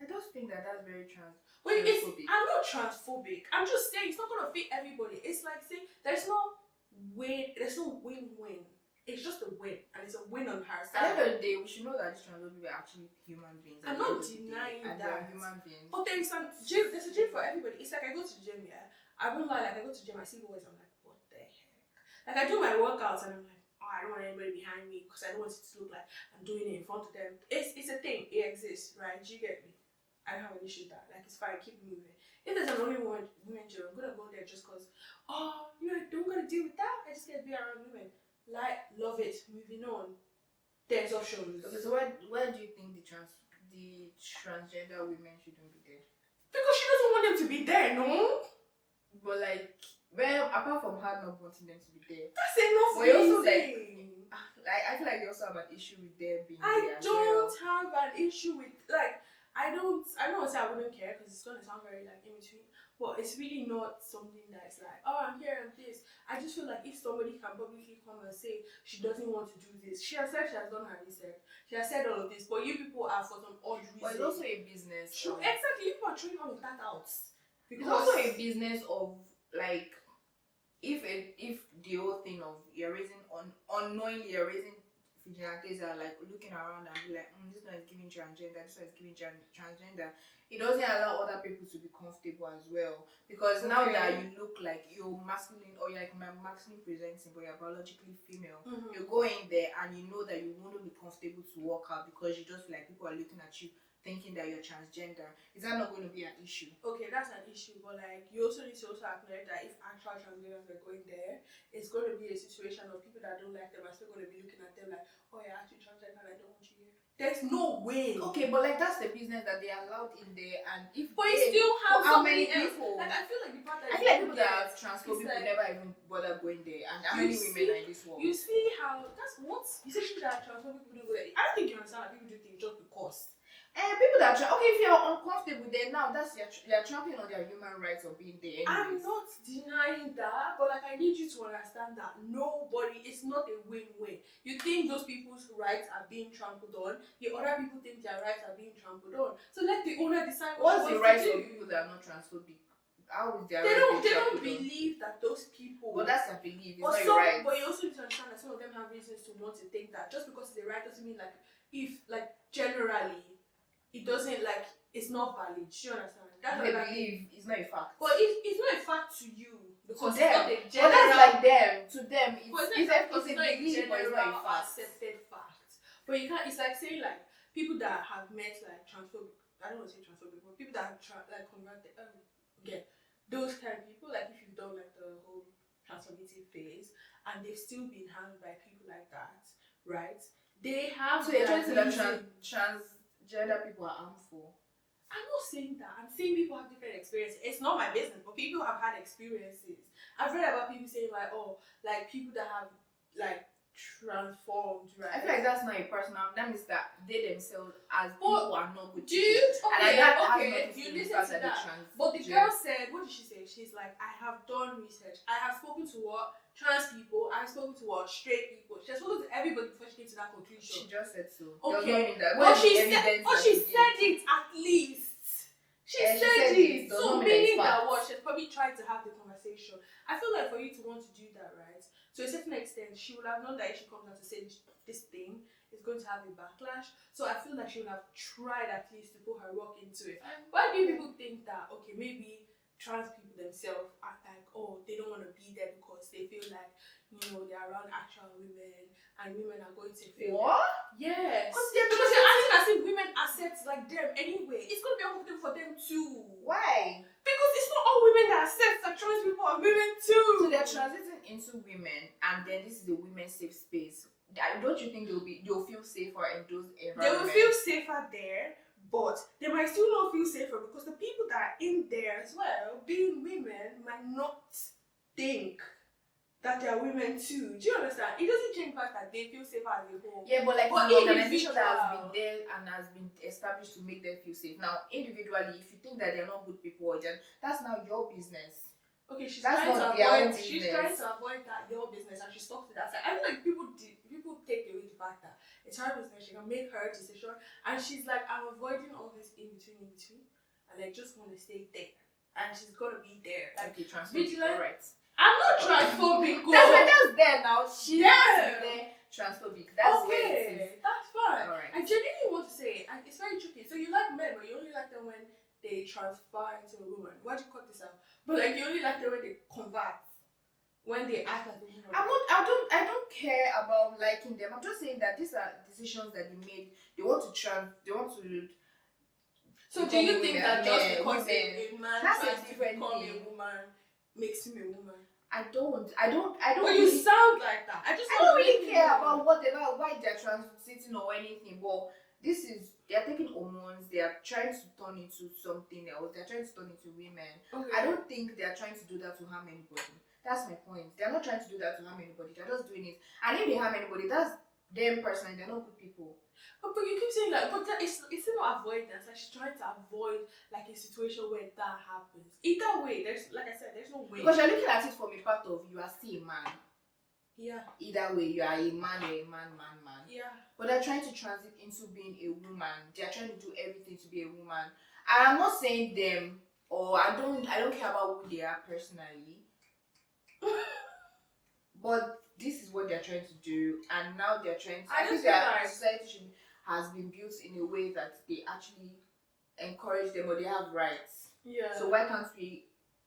I just think that's very
transphobic. I'm not transphobic. I'm just saying it's not gonna fit everybody. It's like saying there's no win-win. It's just a win, and it's a win on her side.
At the end of the day, we should know that these trans people are actually human beings.
I'm not denying that.
They're human beings.
But there's a gym for everybody. It's like I go to the gym, yeah. I won't lie, like I go to the gym, I see boys, I'm like, what the heck? Like I do my workouts and I'm like, oh, I don't want anybody behind me because I don't want it to look like I'm doing it in front of them. It's a thing. It exists, right? Do you get me? I don't have an issue with that. Like it's fine, keep moving. If there's an only women gym, I'm gonna go there just because, oh, you know, I don't gotta deal with that. I just get to be around women. Like, love it. Moving on. There's options.
Okay, so where do you think the transgender women shouldn't be there?
Because she doesn't want them to be there, no?
But like, well, apart from her not wanting them to be there,
that's enough.
But also like, I feel like you also have an issue with them being there. I don't
have an issue with like. I don't say I wouldn't care because it's gonna sound very like in between, but it's really not something that's like, oh, I'm here and this. I just feel like if somebody can publicly come and say she doesn't want to do this, she has said she has done her research, she has said all of this, but you people are for some odd reason.
But it's also a business.
True, exactly. You people are throwing all of that out.
Because it's also a business of like, if the whole thing of you're raising unknowingly you're raising vigilantes are like looking around and be like, this one is giving transgender, this one is giving transgender. It doesn't allow other people to be comfortable as well. Because now that you look like you're masculine or you're like masculine presenting but you're biologically female, you go in there and you know that you won't be comfortable to walk out because you just feel like people are looking at you thinking that you're transgender. Is that not going to be an issue?
Okay, that's an issue, but like you also need to acknowledge that if actual transgenders are going there, it's going to be a situation of people that don't like them are still going to be looking at them like, oh, you're actually transgender and I don't want you here. There's no way.
Okay, but like that's the business that they are allowed in there, and if
but you still have
how many people?
Like I feel like the part that
people that are transphobic will never even bother going there, and how many women are in this world?
You see how that's what you say people that are transphobic people don't go there. I don't think you understand that people do things just because.
And people that okay, if you're uncomfortable, then now that's you're trampling on their human rights of being there.
I'm not denying that, but like I need you to understand that it's not a win-win. You think those people's rights are being trampled on, the other people think their rights are being trampled on. So let the owner decide
what's the rights
to
of people that are not transphobic. How is their
they don't
on?
believe that those people.
But that's their belief. It's not your right.
But you also need to understand that some of them have reasons to want to think that. Just because it's a right doesn't mean like if like generally it doesn't like it's not valid. Do you understand? That's
they believe it's not a fact.
But it's not a fact to you because
to them.
It's not a general.
But that's like them. To them, it's
not a
belief, but it's not a fact.
Accepted fact. But you can't. It's like saying like people that have met like transphobic. I don't want to say transphobic, but people that have like converted. Those kind of people, like if you've done like the whole transformative phase and they've still been harmed by people like that, right? They have.
So you're trying to say that transgender people are harmful.
I'm not saying that. I'm saying people have different experiences. It's not my business, but people have had experiences. I've read about people saying like, oh, like people that have like transformed, right?
I feel like that's not a personal. That means that they themselves as people are not good.
Dude, okay,
you listen to that.
But the girl said, what did she say? She's like, I have done research. I have spoken to what trans people. I've spoken to what straight people. She has spoken to everybody before she came to that conclusion.
She just said so.
Okay,
but
she said it at least. She said it. So meaning that what she's probably tried to have the conversation. I feel like for you to want to do that, right? To a certain extent, she would have known that if she comes out to say this thing, it's going to have a backlash. So I feel like she would have tried at least to put her work into it. Why do people think that, okay, maybe trans people themselves are like, oh, they don't want to be there because they feel like, they're around actual women and women are going to feel.
What?
Yes. Because they're acting as if women accept like them anyway. It's going to be uncomfortable for them too.
Why?
Because it's not all women that accept that trans people are women too.
So they're transiting into women, and then this is the women's safe space. Don't you think they'll feel safer in those environments?
They will feel safer there, but they might still not feel safer because the people that are in there as well, being women, might not think that they are women too. Do you understand? It doesn't change the fact that they feel safer as a whole.
Yeah, but like an organization that has been there and has been established to make them feel safe. Now, individually, if you think that they're not good people, then that's now your business.
Okay, she's trying to avoid that your business, and she stuck to that side. I feel like people take away the fact that it's her business. She can make her decision, and she's like, I'm avoiding all this in between, and I just want to stay there. And she's gonna be there. Like,
okay, vigilant. Right.
I'm not transphobic.
That's there now. She has to be there. Transphobic. That's where it is.
That's fine.
Alright.
I genuinely want to say, and it's very tricky. So you like men, but you only like them when they transfer into a woman. Why'd you cut this out? But like you only like them when they convert, when they act like a woman.
I don't care about liking them. I'm just saying that these are decisions that they made. They want to.
So do you think that just because a man
tries
to become a woman makes him a woman?
I don't.
But you sound like that. I
don't really care about why they're transiting or anything. But they're taking hormones. They are trying to turn into something else. They're trying to turn into women. Okay. I don't think they're trying to do that to harm anybody. That's my point. They're not trying to do that to harm anybody. They're just doing it. And if they harm anybody, that's them personally. They're not good people.
But you keep saying that, but it's not avoidance. Like she's trying to avoid like a situation where that happens. Either way, there's no way.
Because you're looking at it from a part of you are still a man.
Yeah.
Either way, you are a man.
Yeah.
But they're trying to transit into being a woman. They're trying to do everything to be a woman. And I'm not saying them, or I don't care about who they are personally. But this is what they're trying to do, and now they're trying to. I think that society has been built in a way that they actually encourage them, or they have rights.
Yeah.
So why can't we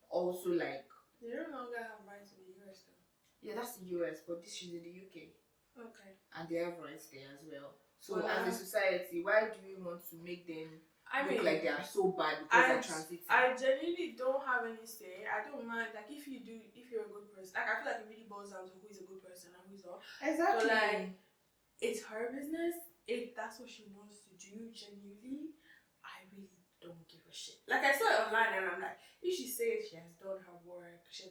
also like?
They don't longer have rights in the US though.
Yeah, that's the US, but this is in the UK.
Okay.
And they have rights there as well. So as a society, why do we want to make them look like they are so bad because they're transiting?
I genuinely don't have any say. I don't mind. Like if you're a good person, like I feel like it really boils down to who is a good person and who's not.
Exactly.
But like, it's her business. If that's what she wants to do, genuinely, I really don't give a shit. Like I saw it online and I'm like, if she says she has done her work, that's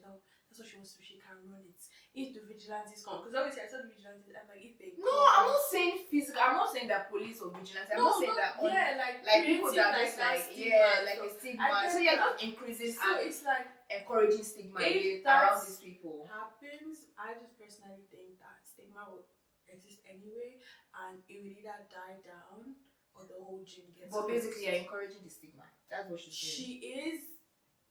what she wants to do, she can run it. if the vigilantes come, because obviously I saw the vigilantes and like if they
No,
come,
I'm not saying physical. I'm not saying that police or vigilance. I'm not saying that like people that are just like like a stigma. So you're not increasing
so it's like
encouraging stigma
if
around these people.
Happens, I just personally think that stigma will exist anyway, and it will either die down or the whole gym gets.
But basically, you're encouraging the stigma. That's what she's saying.
She is.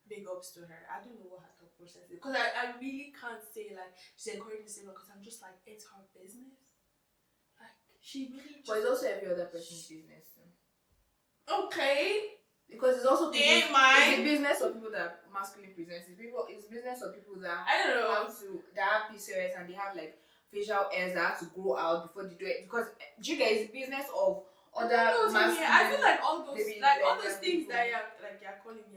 Big ups to her. I don't know what her thought process is, because I really can't say like she's encouraging the stigma, because I'm just like, it's her business. Like she really.
But it's also every other person's business.
Okay.
Because it's also
they ain't mine.
It's the business of people that masculine presents. It's business of people that
I don't know
that have PCOS and they have like facial hairs that have to grow out before they do it. Because Jigga is the business of other masculine.
I feel like all those things that you're calling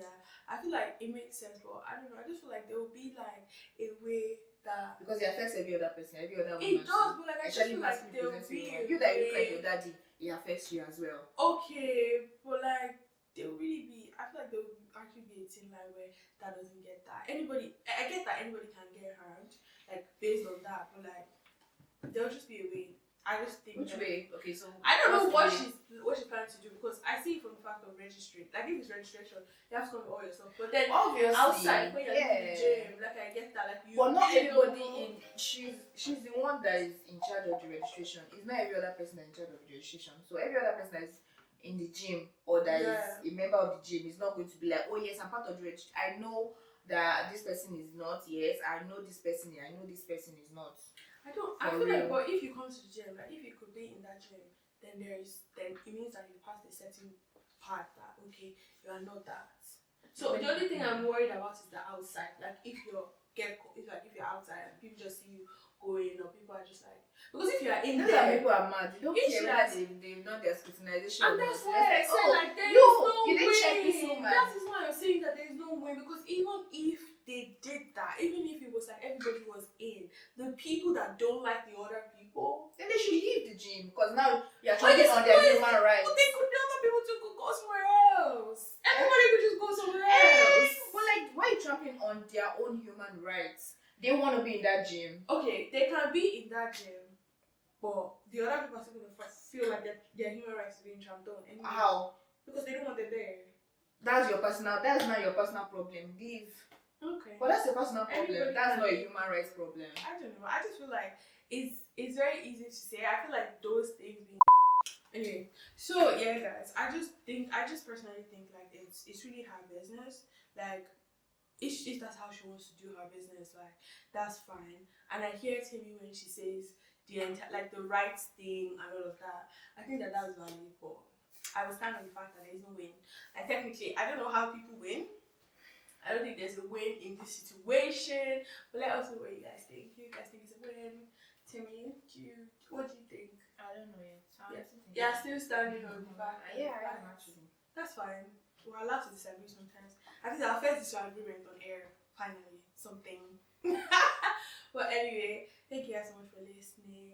I feel like it makes sense, but I don't know. I just feel like there will be like a way that
because it affects every other person, every other woman.
It does, but like I just feel like there will be
you that you look like your daddy, it affects you as well.
Okay, but like there will really be. I feel like there will actually be a team line where that doesn't get that. I get that anybody can get harmed, like based on that, but like there will just be a way. I just think
which way? Okay, so
I don't know what she's planning to do, because I see from the fact of registering. Like if it's registration, you have to come with all your stuff. But then
obviously
outside when you're in the gym, like I get that, like you.
But not everybody she's the one that is in charge of the registration. It's not every other person that's in charge of the registration. So every other person that's in the gym or that is a member of the gym is not going to be like, oh yes, I'm part of the registration. I know that this person is not. Yes, I know this person. I know this person is not.
I feel like, but if you come to the gym, like if you could be in that gym, then it means that you passed a certain part that okay, you are not that. So the only thing I'm worried about is the outside. Like if you're outside and people just see you going, or people are just like, because if you are in there,
people are mad. They don't care whether they've done their scrutinization.
And that's why I said like there is no way. That is why I'm saying that there is no way, because even if they did that, even if it was like everybody was in, the people that don't like the other people,
then they should leave the gym, because now you're trying on their human rights.
But they could tell other people to go somewhere else. Everybody could just go somewhere else.
But like, why are you trampling on their own human rights? They want to be in that gym.
Okay, they can be in that gym, but the other people are still going to feel like their human rights is being trampled on. Anyway. How? Because they don't want them there.
That's not your personal problem. Leave.
Okay.
But that's a personal problem. That's not a human rights problem.
I don't know. I just feel like it's very easy to say. I feel like those things being anyway. So yeah, guys. I just personally think like it's really her business. Like if that's how she wants to do her business, like that's fine. And I hear Timmy when she says the right thing and all of that. I think that's valid, but I will stand on the fact that there is no win. And technically, I don't know how people win. I don't think there's a win in this situation, but let us know what you guys think. Do you guys think it's a win? Timmy, what do you think?
I don't know yet.
Yeah, still standing on the fact.
Yeah, I am actually.
That's fine. We're allowed to disagree sometimes. I think our first disagreement on air, finally, something. But anyway, thank you guys so much for listening.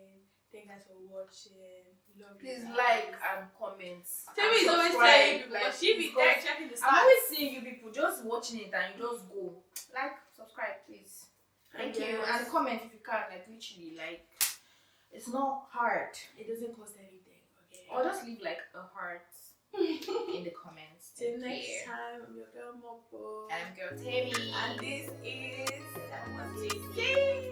Thank you guys for watching. We love you.
Please like and comment.
Timmy is always telling people, but she be there checking the stats.
I'm always seeing you people just watching it and you just go. Like, subscribe, please. Thank you. And comment if you can, like literally, like it's not hard.
It doesn't cost anything, okay?
Or just leave like a heart in the comments.
Till next time, I'm your girl Mopo.
And I'm girl Tammy.
And this is 716.